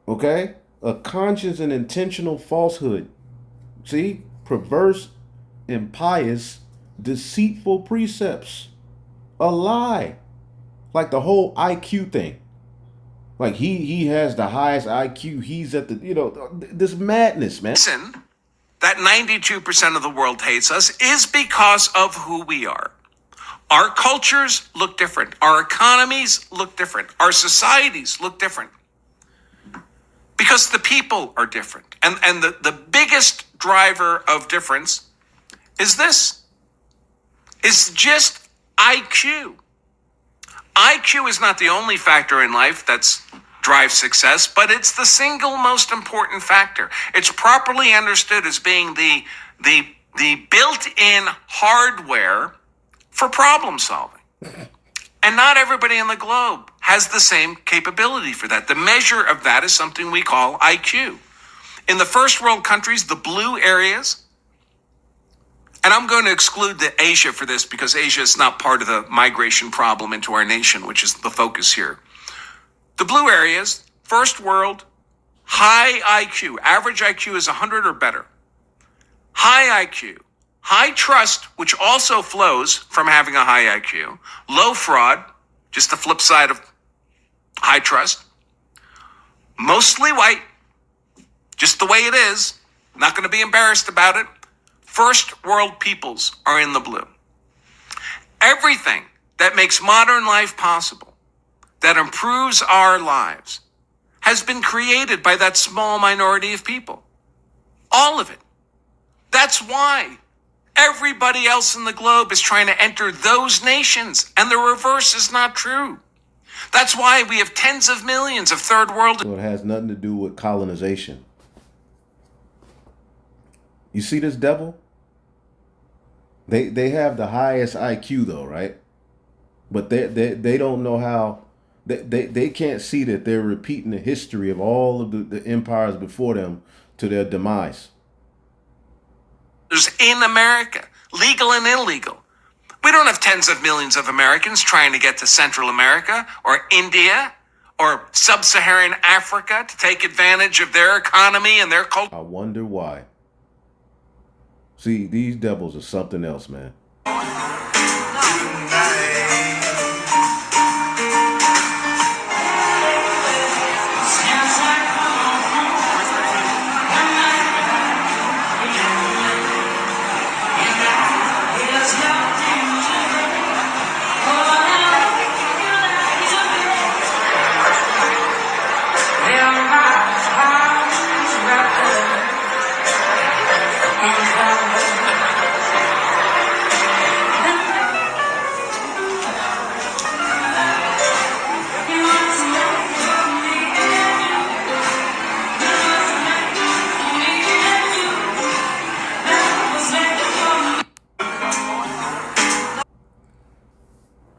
Okay? A conscious and intentional falsehood. See? Perverse, impious, deceitful precepts. A lie. Like the whole IQ thing. Like he has the highest IQ. He's at the, this madness, man. Reason that 92% of the world hates us is because of who we are. Our cultures look different. Our economies look different. Our societies look different. Because the people are different. And the biggest driver of difference is this. It's just IQ. IQ is not the only factor in life that drives success, but it's the single most important factor. It's properly understood as being the built-in hardware for problem solving. And not everybody in the globe has the same capability for that. The measure of that is something we call IQ. In the first world countries, the blue areas, and I'm going to exclude Asia for this because Asia is not part of the migration problem into our nation, which is the focus here. The blue areas, first world, high IQ. Average IQ is 100 or better. High IQ. High trust, which also flows from having a high IQ. Low fraud, just the flip side of high trust. Mostly white, just the way it is. Not going to be embarrassed about it. First world peoples are in the blue. Everything that makes modern life possible, that improves our lives, has been created by that small minority of people. All of it. That's why everybody else in the globe is trying to enter those nations, and the reverse is not true. That's why we have tens of millions of third world. So it has nothing to do with colonization. You see this devil? They have the highest IQ though, right? But they don't know how. They can't see that they're repeating the history of all of the empires before them to their demise. In America, legal and illegal. We don't have tens of millions of Americans trying to get to Central America or India or Sub-Saharan Africa to take advantage of their economy and their culture. I wonder why. See, these devils are something else, man.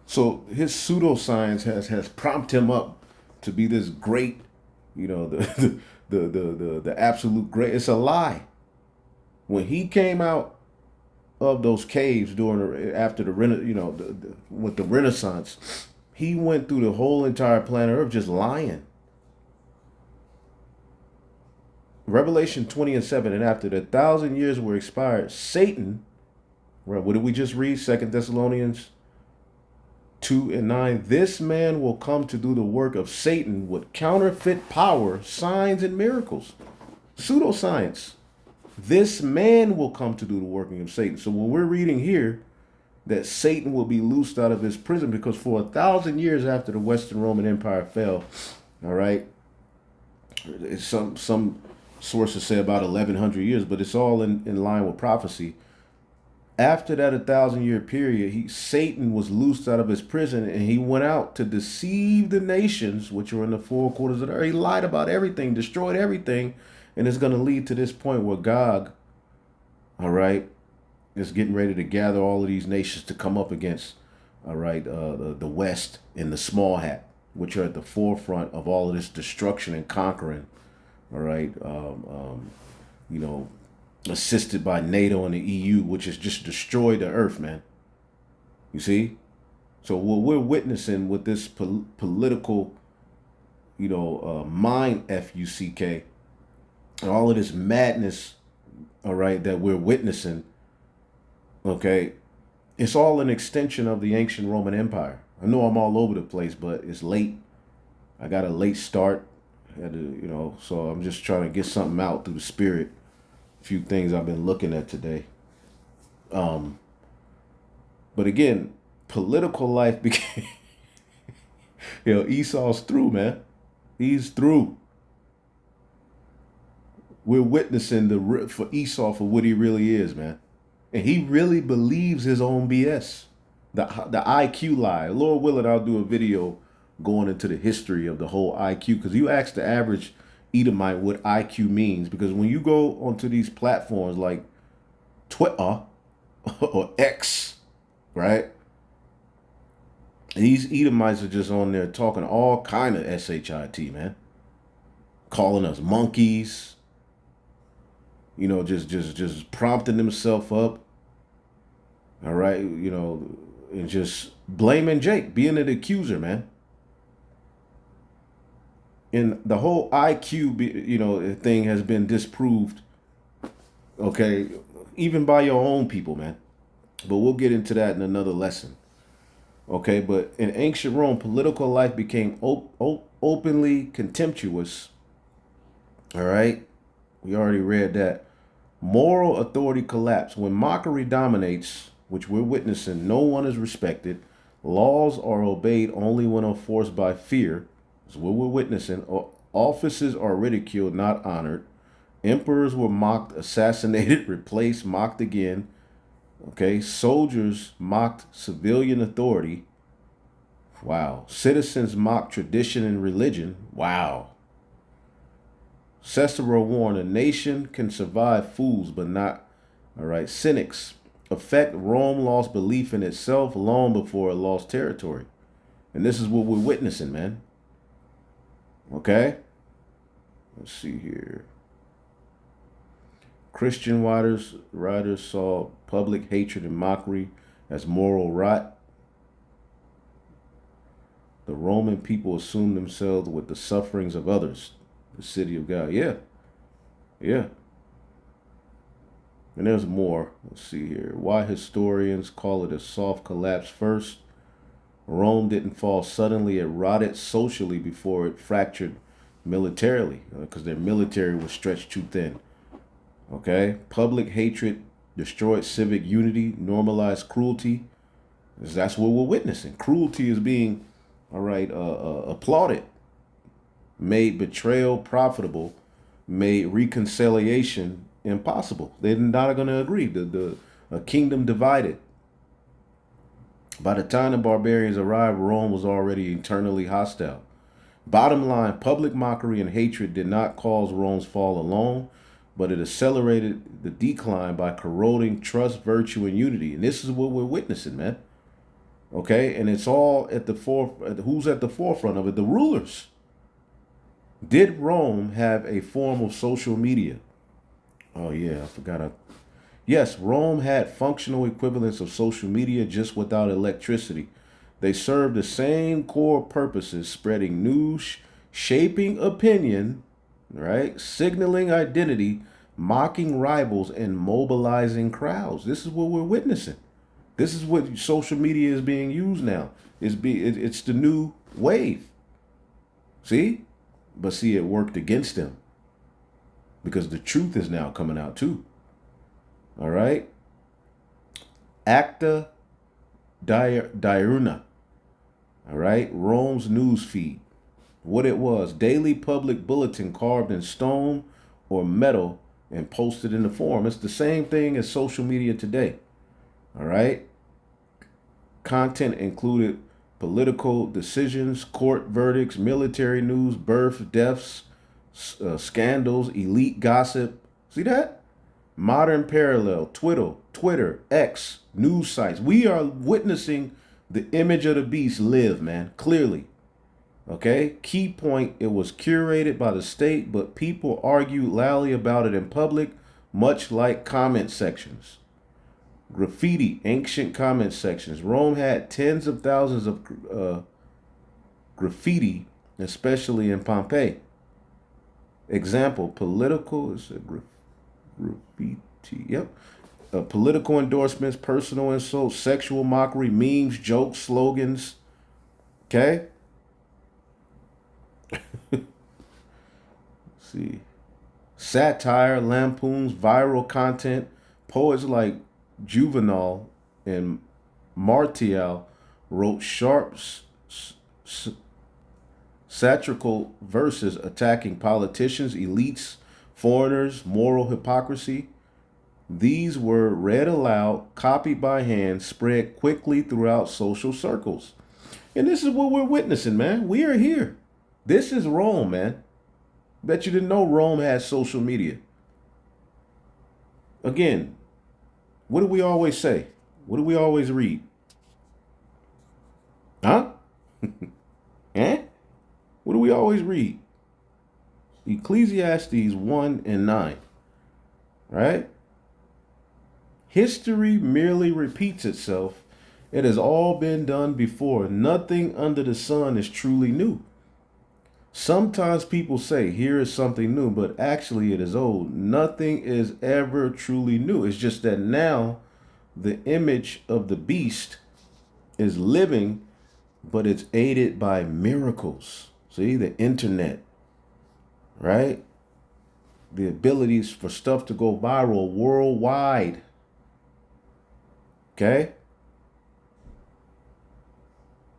So his pseudoscience has prompted him up to be this great, the absolute great. It's a lie. When he came out of those caves after the with the Renaissance, he went through the whole entire planet Earth just lying. Revelation 20:7, and after the 1,000 years were expired, Satan, right? What did we just read? 2 Thessalonians 2:9. This man will come to do the work of Satan with counterfeit power, signs, and miracles. Pseudoscience. This man will come to do the working of Satan. So when we're reading here that Satan will be loosed out of his prison, because for 1,000 years after the Western Roman Empire fell, all right, some sources say about 1,100 years, but it's all in line with prophecy. After that 1,000-year period, Satan was loosed out of his prison, and he went out to deceive the nations, which are in the four quarters of the earth. He lied about everything, destroyed everything, and it's going to lead to this point where Gog, all right, is getting ready to gather all of these nations to come up against, all right, the West in the small hat, which are at the forefront of all of this destruction and conquering, all right, you know, assisted by NATO and the EU, which has just destroyed the earth, man. You see? So what we're witnessing with this political, you know, mind F-U-C-K, and all of this madness, all right, that we're witnessing, okay, it's all an extension of the ancient Roman Empire. I know I'm all over the place, but it's late. I got a late start. I had to, you know, so I'm just trying to get something out through the spirit. A few things I've been looking at today. But again, political life became, you know, Esau's through, man. He's through. We're witnessing for Esau for what he really is, man. And he really believes his own BS. The IQ lie. Lord willing, I'll do a video going into the history of the whole IQ, because you ask the average Edomite what IQ means, because when you go onto these platforms like Twitter or X, right? These Edomites are just on there talking all kind of shit, man. Calling us monkeys. You know, just prompting themselves up. All right, you know, and just blaming Jake, being an accuser, man. And the whole IQ, you know, thing has been disproved, okay, even by your own people, man. But we'll get into that in another lesson. Okay, but in ancient Rome, political life became openly contemptuous. All right, we already read that. Moral authority collapsed. When mockery dominates, which we're witnessing, no one is respected. Laws are obeyed only when enforced by fear. That's what we're witnessing. Offices are ridiculed, not honored. Emperors were mocked, assassinated, replaced, mocked again. Okay, soldiers mocked civilian authority. Wow. Citizens mocked tradition and religion. Wow. Cicero warned, a nation can survive fools, but not, all right, cynics. Effect, Rome lost belief in itself long before it lost territory. And this is what we're witnessing, man. Okay? Let's see here. Christian writers saw public hatred and mockery as moral rot. The Roman people assumed themselves with the sufferings of others. The city of God. Yeah. Yeah. And there's more. Let's see here. Why historians call it a soft collapse first. Rome didn't fall suddenly. It rotted socially before it fractured militarily, because their military was stretched too thin. Okay? Public hatred destroyed civic unity, normalized cruelty. That's what we're witnessing. Cruelty is being, all right, applauded. Made betrayal profitable, made reconciliation impossible. They're not going to agree. The kingdom divided. By the time the barbarians arrived, Rome was already internally hostile. Bottom line, public mockery and hatred did not cause Rome's fall alone, but it accelerated the decline by corroding trust, virtue, and unity. And this is what we're witnessing, man. Okay? And it's all at the who's at the forefront of it? The rulers. Did Rome have a form of social media? Oh, yeah, I forgot. Yes, Rome had functional equivalents of social media, just without electricity. They served the same core purposes, spreading news, shaping opinion, right? Signaling identity, mocking rivals, and mobilizing crowds. This is what we're witnessing. This is what social media is being used now. It's the new wave. See? But see, it worked against them, because the truth is now coming out too. All right? Acta diurna. All right? Rome's news feed. What it was: daily public bulletin carved in stone or metal and posted in the forum. It's the same thing as social media today. All right? Content included political decisions, court verdicts, military news, births, deaths, scandals, elite gossip. See that? Modern parallel, Twitter, X, news sites. We are witnessing the image of the beast live, man, clearly. Okay, key point, it was curated by the state, but people argued loudly about it in public, much like comment sections. Graffiti, ancient comment sections. Rome had tens of thousands of graffiti, especially in Pompeii. Example, political, is a graffiti, yep. Political endorsements, personal insults, sexual mockery, memes, jokes, slogans. Okay? See. Satire, lampoons, viral content. Poets like Juvenal and Martial wrote sharp, satirical verses attacking politicians, elites, foreigners, moral hypocrisy. These were read aloud, copied by hand, spread quickly throughout social circles. And this is what we're witnessing, man. We are here. This is Rome, man. Bet you didn't know Rome has social media. Again, what do we always say? What do we always read? Huh? Eh? What do we always read? Ecclesiastes 1 and 9. Right? History merely repeats itself. It has all been done before. Nothing under the sun is truly new. Sometimes people say, here is something new, but actually it is old. Nothing is ever truly new. It's just that now the image of the beast is living, but it's aided by miracles. See, the internet, right? The abilities for stuff to go viral worldwide. Okay?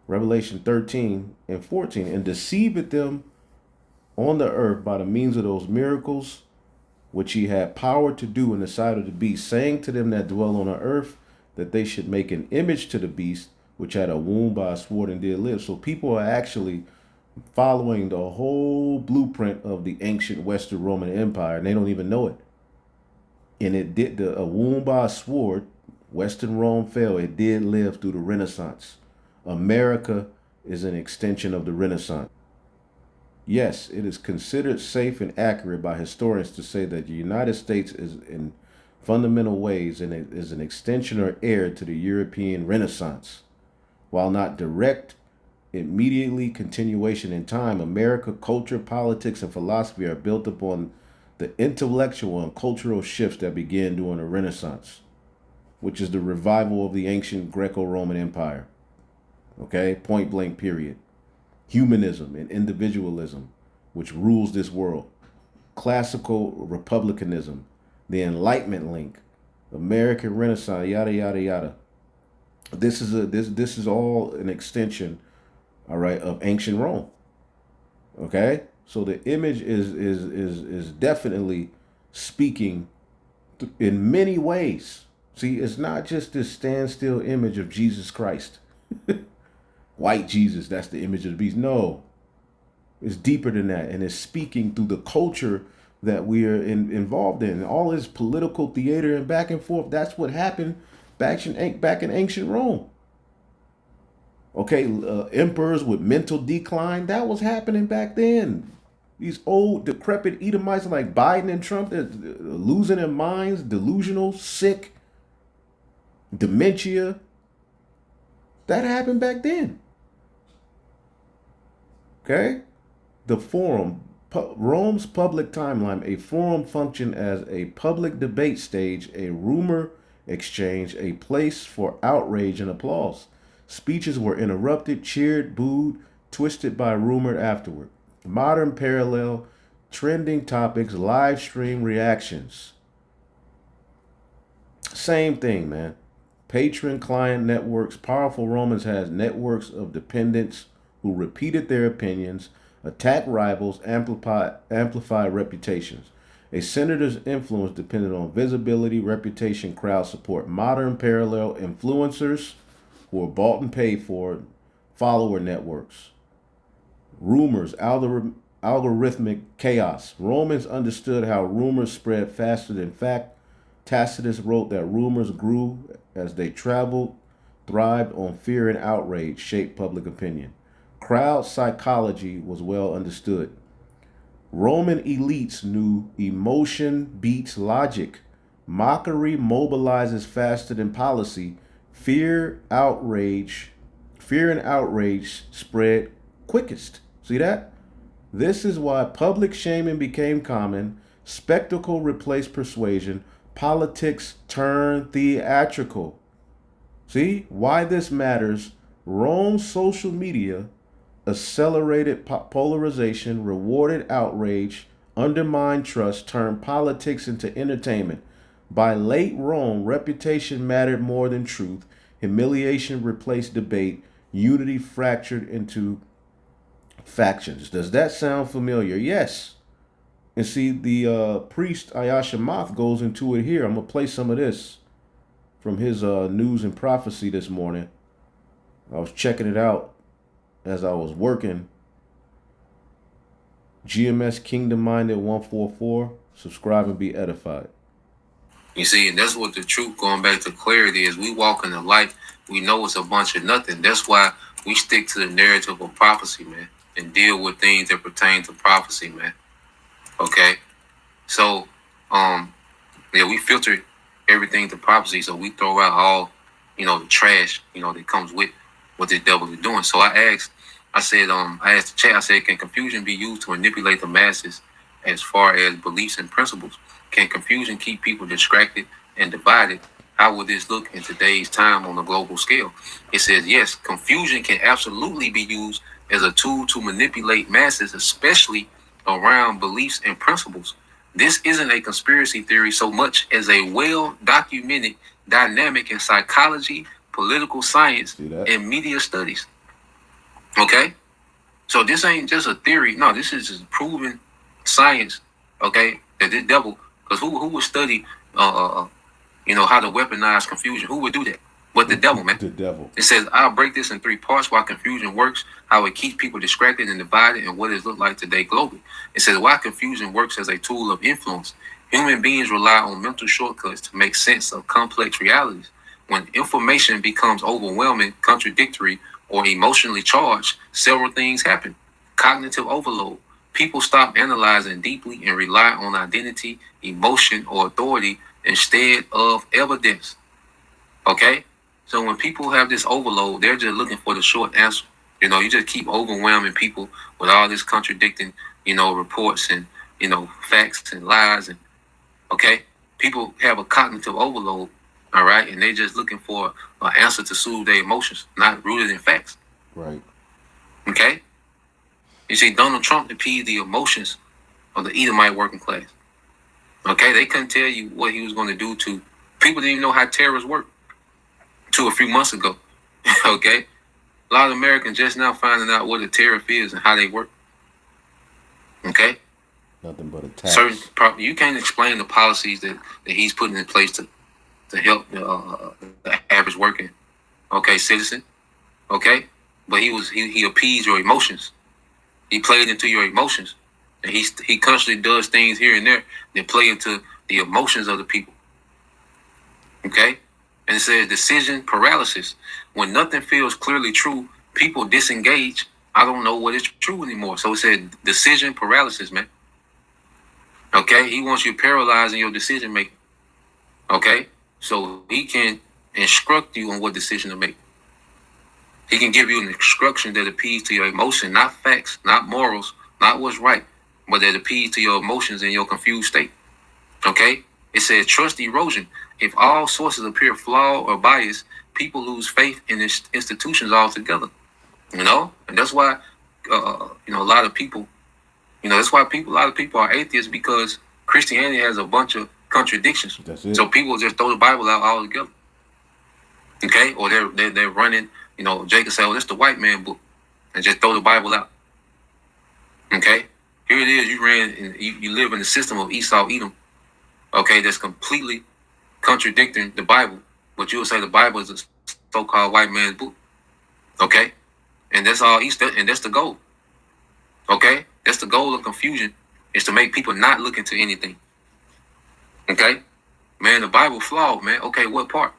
Revelation 13 and 14. And deceived them on the earth by the means of those miracles, which he had power to do in the sight of the beast, saying to them that dwell on the earth, that they should make an image to the beast, which had a wound by a sword and did live. So people are actually following the whole blueprint of the ancient Western Roman Empire, and they don't even know it. And it did a wound by a sword. Western Rome fell. It did live through the Renaissance. America is an extension of the Renaissance. Yes, it is considered safe and accurate by historians to say that the United States is in fundamental ways and it is an extension or heir to the European Renaissance. While not direct, immediately continuation in time, America, culture, politics, and philosophy are built upon the intellectual and cultural shifts that began during the Renaissance, which is the revival of the ancient Greco-Roman Empire. Okay, point blank period. Humanism and individualism, which rules this world. Classical republicanism, the Enlightenment link, American Renaissance, yada yada yada. This is all an extension, all right, of ancient Rome. Okay, so the image is definitely speaking in many ways. See, it's not just this standstill image of Jesus Christ. White Jesus, that's the image of the beast. No, it's deeper than that. And it's speaking through the culture that we are involved in. All this political theater and back and forth, that's what happened back in ancient Rome. Okay, emperors with mental decline, that was happening back then. These old, decrepit Edomites like Biden and Trump, they're losing their minds, delusional, sick, dementia. That happened back then. Okay? The forum, Rome's public timeline, a forum functioned as a public debate stage, a rumor exchange, a place for outrage and applause. Speeches were interrupted, cheered, booed, twisted by rumor afterward. Modern parallel, trending topics, live stream reactions. Same thing, man. Patron client networks. Powerful Romans had networks of dependents who repeated their opinions, attacked rivals, amplified reputations. A senator's influence depended on visibility, reputation, crowd support. Modern parallel influencers who are bought and paid for, follower networks. Rumors, algorithmic chaos. Romans understood how rumors spread faster than fact. Tacitus wrote that rumors grew as they traveled, thrived on fear and outrage, shaped public opinion. Crowd psychology was well understood. Roman elites knew emotion beats logic. Mockery mobilizes faster than policy. Fear, outrage, fear and outrage spread quickest. See that? This is why public shaming became common, spectacle replaced persuasion, politics turned theatrical. See why this matters? Rome's social media accelerated polarization, rewarded outrage, undermined trust, turned politics into entertainment. By late Rome, reputation mattered more than truth. Humiliation replaced debate. Unity fractured into factions. Does that sound familiar? Yes. And see, the priest Ayasha Moth goes into it here. I'm going to play some of this from his news and prophecy this morning. I was checking it out as I was working. GMS Kingdom Minded 144. Subscribe and be edified. You see, and that's what the truth, going back to clarity, is we walk in the light. We know it's a bunch of nothing. That's why we stick to the narrative of prophecy, man, and deal with things that pertain to prophecy, man. Okay? So, we filter everything to prophecy, so we throw out all, the trash, that comes with what the devil is doing. So I asked the chat, I said, can confusion be used to manipulate the masses as far as beliefs and principles? Can confusion keep people distracted and divided? How would this look in today's time on a global scale? It says, yes, confusion can absolutely be used as a tool to manipulate masses, especially around beliefs and principles. This isn't a conspiracy theory so much as a well-documented dynamic in psychology, political science, and media studies. Okay? So this ain't just a theory. No, this is just proven science, okay, that this devil, because who would study, how to weaponize confusion? Who would do that? But the devil, man. The devil. It says, I'll break this in 3 parts: why confusion works, how it keeps people distracted and divided, and what it looks like today globally. It says, why confusion works as a tool of influence. Human beings rely on mental shortcuts to make sense of complex realities. When information becomes overwhelming, contradictory, or emotionally charged, several things happen. Cognitive overload. People stop analyzing deeply and rely on identity, emotion, or authority instead of evidence. Okay? So when people have this overload, they're just looking for the short answer. You just keep overwhelming people with all this contradicting, reports and, facts and lies. And okay? People have a cognitive overload, all right? And they're just looking for an answer to soothe their emotions, not rooted in facts. Right. Okay? You see, Donald Trump appeased the emotions of the Edomite working class. Okay? They couldn't tell you what he was going to do to people. Didn't even know how terrorists work till a few months ago. Okay? A lot of Americans just now finding out what a tariff is and how they work. Okay? Nothing but attacks. You can't explain the policies that he's putting in place to help the average working, citizen. Okay? But he appeased your emotions. He played into your emotions. And he constantly does things here and there that play into the emotions of the people. Okay? And it says decision paralysis. When nothing feels clearly true, people disengage. I don't know what is true anymore. So it said decision paralysis, man. Okay? He wants you paralyzed in your decision making. Okay? So he can instruct you on what decision to make. He can give you an instruction that appeals to your emotion, not facts, not morals, not what's right, but that appeals to your emotions in your confused state. Okay? It says trust erosion. If all sources appear flawed or biased, people lose faith in institutions altogether. And that's why, a lot of people, that's why a lot of people are atheists, because Christianity has a bunch of contradictions. That's it. So people just throw the Bible out altogether. Okay? Or they're running, Jacob said, that's the white man book, and just throw the Bible out. Okay? Here it is, you live in the system of Esau, Edom. Okay, that's completely contradicting the Bible, but you will say the Bible is a so-called white man's book. Okay? And that's all and that's the goal. Okay? That's the goal of confusion, is to make people not look into anything. Okay? Man, the Bible flawed, man. Okay, what part?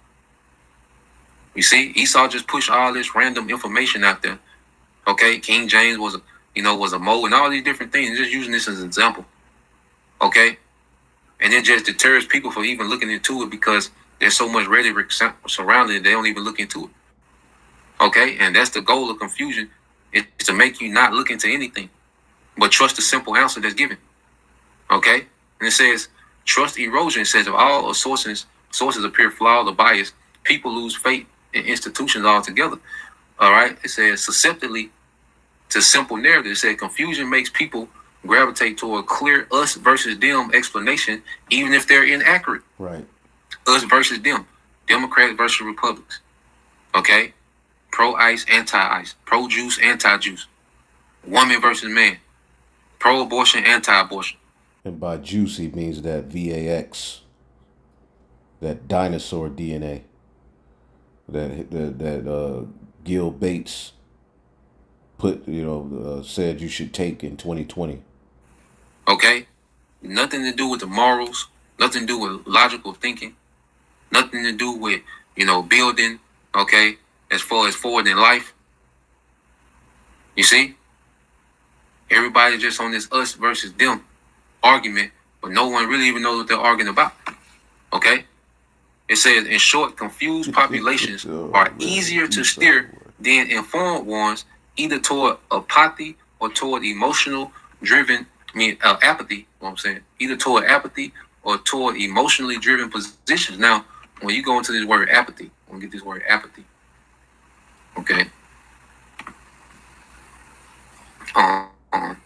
You see, Esau just pushed all this random information out there. Okay, King James was a mole, and all these different things. Just using this as an example. Okay, and it just deters people from even looking into it because there's so much rhetoric surrounding it. They don't even look into it. Okay, and that's the goal of confusion, is to make you not look into anything, but trust the simple answer that's given. Okay, and it says trust erosion. It says if all sources appear flawed or biased, people lose faith in institutions altogether. All right, it says susceptibility to simple narrative. It said confusion makes people gravitate toward clear us versus them explanation, even if they're inaccurate. Right. Us versus them, Democrats versus Republicans. Okay, pro-ICE, anti-ICE, pro-juice, anti-juice, woman versus man, pro-abortion, anti-abortion. And by juice, he means that VAX, that dinosaur DNA, that Gil Bates said you should take in 2020. Okay, nothing to do with the morals, nothing to do with logical thinking, nothing to do with building. Okay, as far as forward in life. You see, everybody just on this us versus them argument, but no one really even knows what they're arguing about. Okay, it says in short, confused populations are easier to steer than informed ones, either toward apathy or toward emotional driven. Apathy. What I'm saying, either toward apathy or toward emotionally driven positions. Now, when you go into this word apathy, I'm gonna get this word apathy. Okay.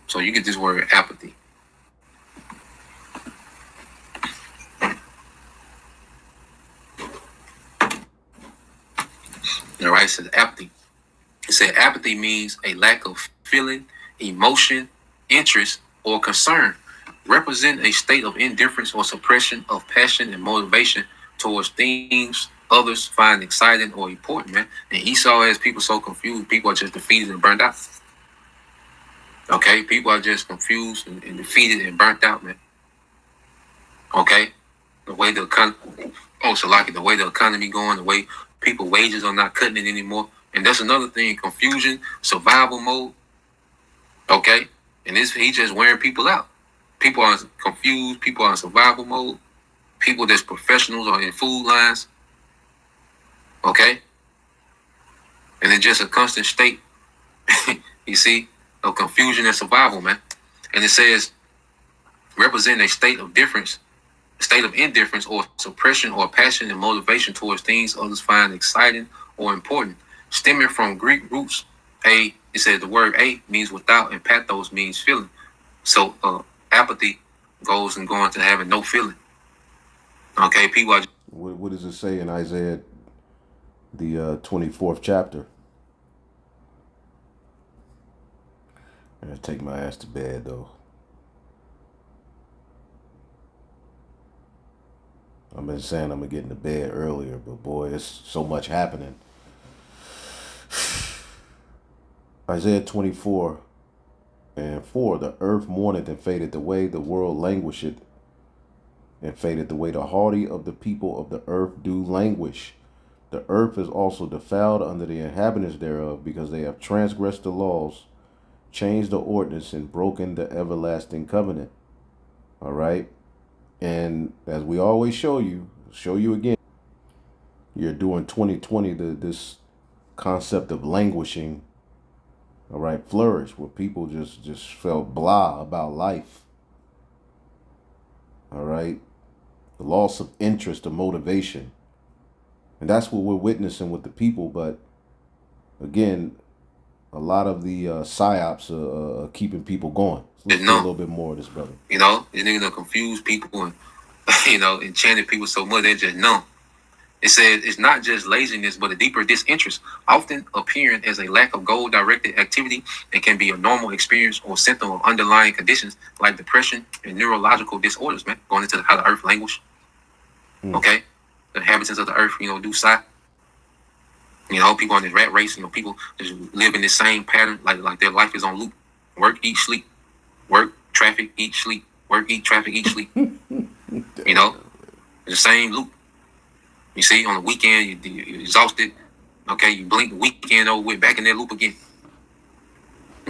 So you get this word apathy. All right, it says apathy. It said apathy means a lack of feeling, emotion, interest, or concern. Represent a state of indifference or suppression of passion and motivation towards things others find exciting or important, man. And Esau has people so confused, people are just defeated and burnt out. Okay, people are just confused and defeated and burnt out, man. Okay, the way the economy going, the way people wages are not cutting it anymore, and that's another thing. Confusion, survival mode. Okay, and he just wearing people out. People are confused. People are in survival mode. People that's professionals are in food lines. Okay, and it's just a constant state. You see, of confusion and survival, man. And it says represent a state of indifference or suppression or passion and motivation towards things others find exciting or important. Stemming from Greek roots, it says the word a means without and pathos means feeling. So apathy goes and going to having no feeling. Okay, people are. What does it say in Isaiah, the 24th chapter? I'm gonna take my ass to bed though. I've been saying I'm gonna get into bed earlier, but boy, it's so much happening. Isaiah 24 and 4, the earth mourneth and fadeth away, the world languisheth and fadeth away. The haughty of the people of the earth do languish. The earth is also defiled under the inhabitants thereof, because they have transgressed the laws, changed the ordinance, and broken the everlasting covenant. All right. And as we always show you again, you're doing 2020, this concept of languishing, all right, flourish, where people just felt blah about life. All right. The loss of interest or motivation. And that's what we're witnessing with the people. But again, a lot of the psyops are keeping people going. So let's do a little bit more of this, brother. They're going to confuse people and, enchanted people so much they just numb. It says it's not just laziness, but a deeper disinterest, often appearing as a lack of goal-directed activity, and can be a normal experience or symptom of underlying conditions like depression and neurological disorders, man. Going into how the earth languish. Okay? The inhabitants of the earth, do sigh. People on this rat race, people just live in this same pattern, like their life is on loop. Work, eat, sleep. Work, traffic, eat, sleep. Work, eat, traffic, eat, sleep. It's the same loop. You see, on the weekend, you're exhausted. Okay, you blink the weekend over with, back in that loop again.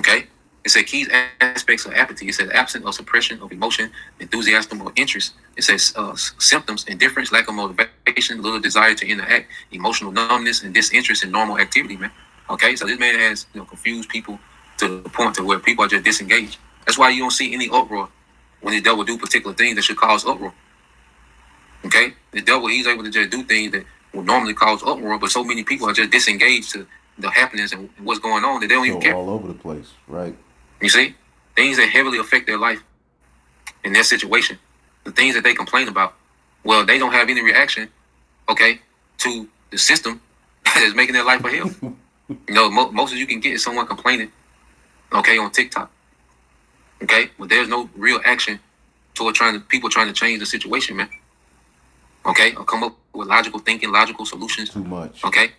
Okay? It said key aspects of apathy. It says absence or suppression of emotion, enthusiasm, or interest. It says symptoms: indifference, lack of motivation, little desire to interact, emotional numbness, and disinterest in normal activity, man. Okay? So this man has, confused people to the point to where people are just disengaged. That's why you don't see any uproar when the devil do particular things that should cause uproar. Okay? The devil, he's able to just do things that would normally cause uproar, but so many people are just disengaged to the happenings and what's going on that they don't even care. All over the place, right? You see? Things that heavily affect their life in their situation, the things that they complain about, well, they don't have any reaction, okay, to the system that is making their life a hell. Most of you can get is someone complaining, okay, on TikTok, okay, but there's no real action toward people trying to change the situation, man. Okay, or come up with logical thinking, logical solutions. Too much. Okay,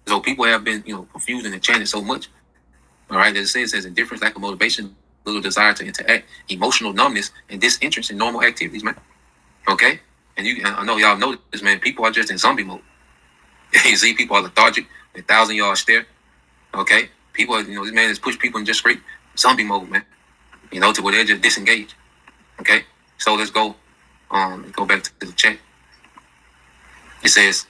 so people have been, confused and enchanted so much. All right, as it says, indifference, lack of motivation, little desire to interact, emotional numbness, and disinterest in normal activities, man. Okay, and I know y'all know this, man. People are just in zombie mode. You see, people are lethargic, 1,000-yard stare. Okay, people, this man has pushed people in just straight zombie mode, man. To where they're just disengaged. Okay, so let's go back to the chat. It says,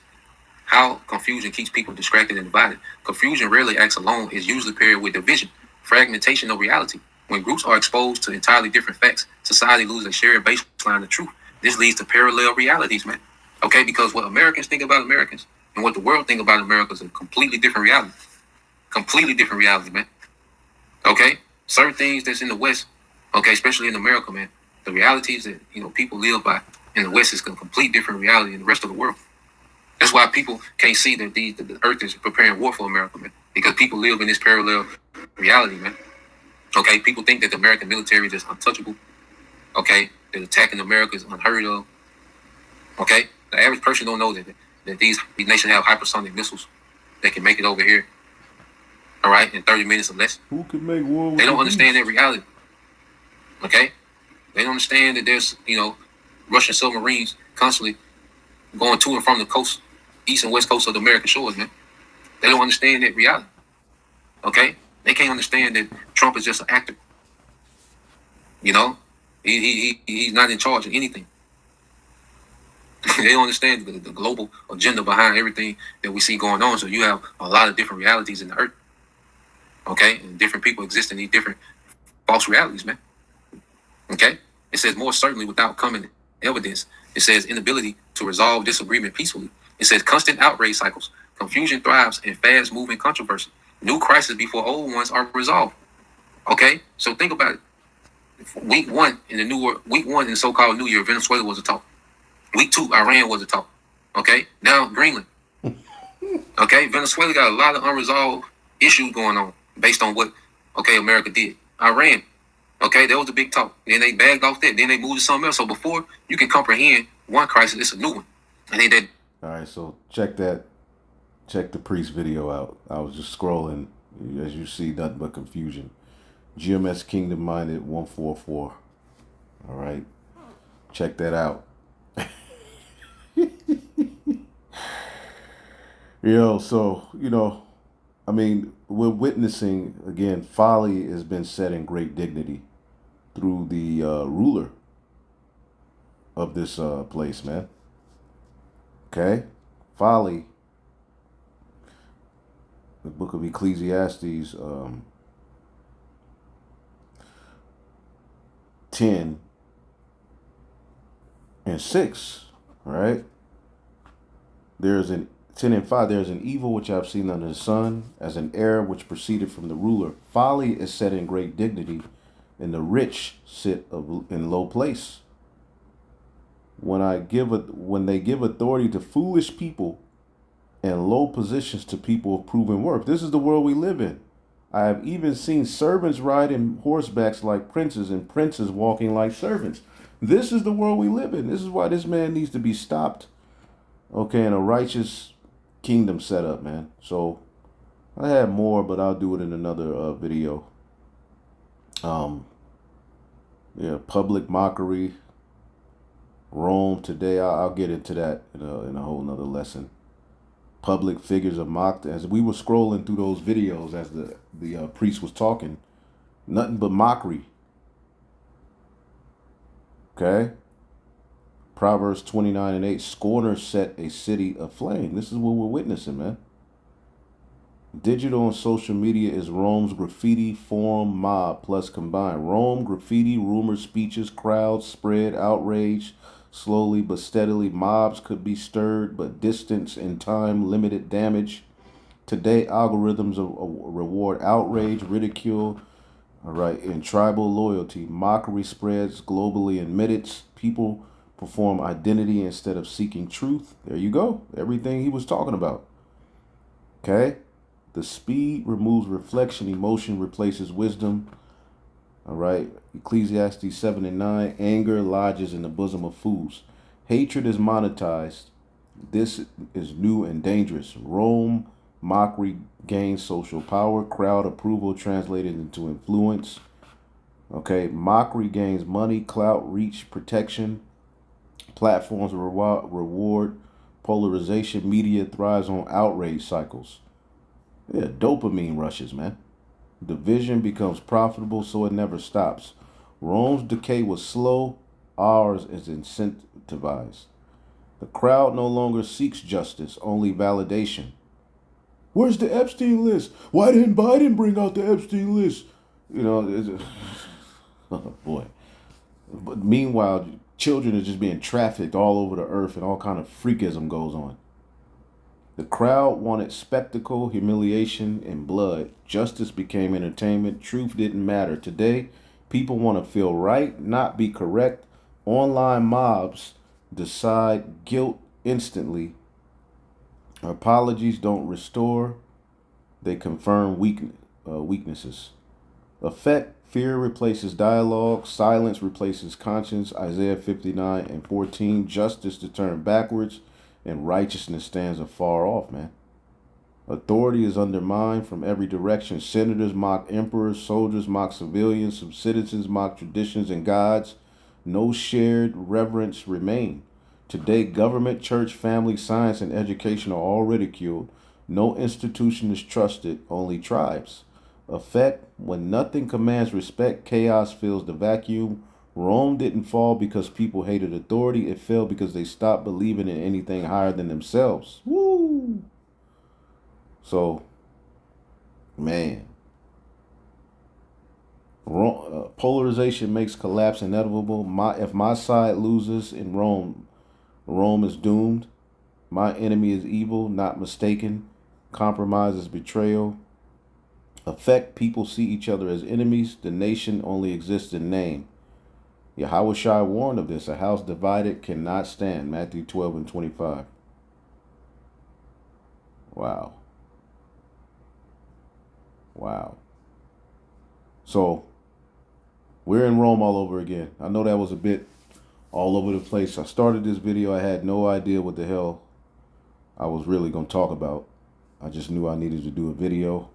how confusion keeps people distracted and divided. Confusion rarely acts alone. It's usually paired with division, fragmentation of reality. When groups are exposed to entirely different facts, society loses a shared baseline of truth. This leads to parallel realities, man. Okay, because what Americans think about Americans and what the world think about America is a completely different reality. Completely different reality, man. Okay? Certain things that's in the West, okay, especially in America, man, the realities that, people live by in the West is a complete different reality in the rest of the world. That's why people can't see that the earth is preparing war for America, man. Because people live in this parallel reality, man. Okay, people think that the American military is just untouchable. Okay, that attacking America is unheard of. Okay, the average person don't know that these nations have hypersonic missiles that can make it over here. All right, in 30 minutes or less. Who can make war with They don't understand that reality. Okay, they don't understand that there's Russian submarines constantly going to and from the coast, east and west coast of the American shores, man. They don't understand that reality. Okay? They can't understand that Trump is just an actor. He's not in charge of anything. They don't understand the global agenda behind everything that we see going on. So you have a lot of different realities in the earth. Okay? And different people exist in these different false realities, man. Okay? It says more certainly without common evidence. It says inability to resolve disagreement peacefully. It says constant outrage cycles. Confusion thrives in fast-moving controversy. New crises before old ones are resolved. Okay? So think about it. Week one in the so-called New Year, Venezuela was a talk. Week 2, Iran was a talk. Okay? Now Greenland. Okay? Venezuela got a lot of unresolved issues going on based on what, America did. Iran. Okay, that was a big talk. Then they bagged off that. Then they moved to something else. So before you can comprehend one crisis, it's a new one. And then that. All right, so check the priest video out. I was just scrolling, as you see, nothing but confusion. GMS Kingdom Minded 144. All right, check that out. So we're witnessing again. Folly has been set in great dignity through the ruler of this place, man. Okay? Folly, the book of Ecclesiastes 10 and 6, right? There's an 10 and 5, there's an evil which I've seen under the sun, as an error which proceeded from the ruler. Folly is set in great dignity, and the rich sit in low place. When they give authority to foolish people and low positions to people of proven worth. This is the world we live in. I have even seen servants riding horsebacks like princes and princes walking like servants. This is the world we live in. This is why this man needs to be stopped. Okay, and a righteous kingdom set up, man. So I have more, but I'll do it in another video. Public mockery, Rome today. I'll get into that in a whole nother lesson. public figures are mocked. As we were scrolling through those videos as the priest was talking, nothing but mockery. Okay? Proverbs 29:8, scorners set a city aflame. This is what we're witnessing, man. Digital and social media is Rome's graffiti forum mob plus combined. Rome, graffiti, rumors, speeches, crowds, spread, outrage. Slowly but steadily, mobs could be stirred, but distance and time limited damage. Today, algorithms reward outrage, ridicule, all right, and tribal loyalty. Mockery spreads globally in minutes. People perform identity instead of seeking truth. There you go. Everything he was talking about. Okay? The speed removes reflection. Emotion replaces wisdom. All right. Ecclesiastes 7:9. Anger lodges in the bosom of fools. Hatred is monetized. This is new and dangerous. Rome, mockery gains social power. Crowd approval translated into influence. Okay. Mockery gains money, clout, reach, protection. Platforms reward polarization. Media thrives on outrage cycles. Yeah, dopamine rushes, man. Division becomes profitable, so it never stops. Rome's decay was slow. Ours is incentivized. The crowd no longer seeks justice, only validation. Where's the Epstein list? Why didn't Biden bring out the Epstein list? You know, oh boy. But meanwhile, children are just being trafficked all over the earth and all kind of freakism goes on. The crowd wanted spectacle, humiliation, and blood. Justice became entertainment. Truth didn't matter. Today, people want to feel right, not be correct. Online mobs decide guilt instantly. Apologies don't restore. They confirm weaknesses. Effect, fear replaces dialogue. Silence replaces conscience. Isaiah 59:14. Justice to turn backwards. And righteousness stands afar off, man. Authority is undermined from every direction. Senators mock emperors, soldiers mock civilians, some citizens mock traditions and gods. No shared reverence remain. Today, government, church, family, science, and education are all ridiculed. No institution is trusted, only tribes. Effect, when nothing commands respect, chaos fills the vacuum. Rome didn't fall because people hated authority. It fell because they stopped believing in anything higher than themselves. Woo! So, man. Polarization makes collapse inevitable. If my side loses in Rome, Rome is doomed. My enemy is evil, not mistaken. Compromise is betrayal. Effect, people see each other as enemies. The nation only exists in name. Yahushua warned of this. A house divided cannot stand. Matthew 12:25. Wow. Wow. So, we're in Rome all over again. I know that was a bit all over the place. I started this video. I had no idea what the hell I was really going to talk about. I just knew I needed to do a video.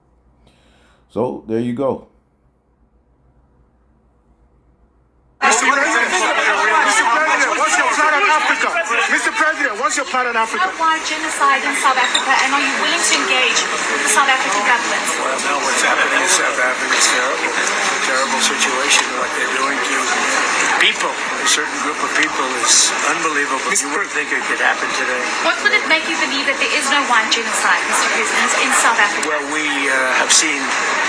So, there you go. Mr. President, what's your plan on Africa? Why genocide in South Africa, and are you willing to engage the South African government? Well, no, what's happening in South Africa is terrible. It's a terrible situation. What they're doing to people, a certain group of people, is unbelievable. You wouldn't think it could happen today. What would it make you believe that there is no white genocide, Mr. President, in South Africa? Well, we have seen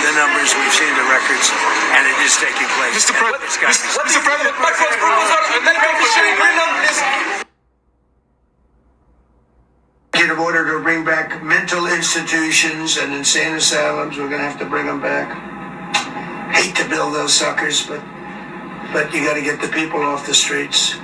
the numbers, we've seen the records, and it is taking place. Mr. President, Mr. President, executive order to bring back mental institutions and insane asylums. We're going to have to bring them back. Hate to build those suckers, but you got to get the people off the streets.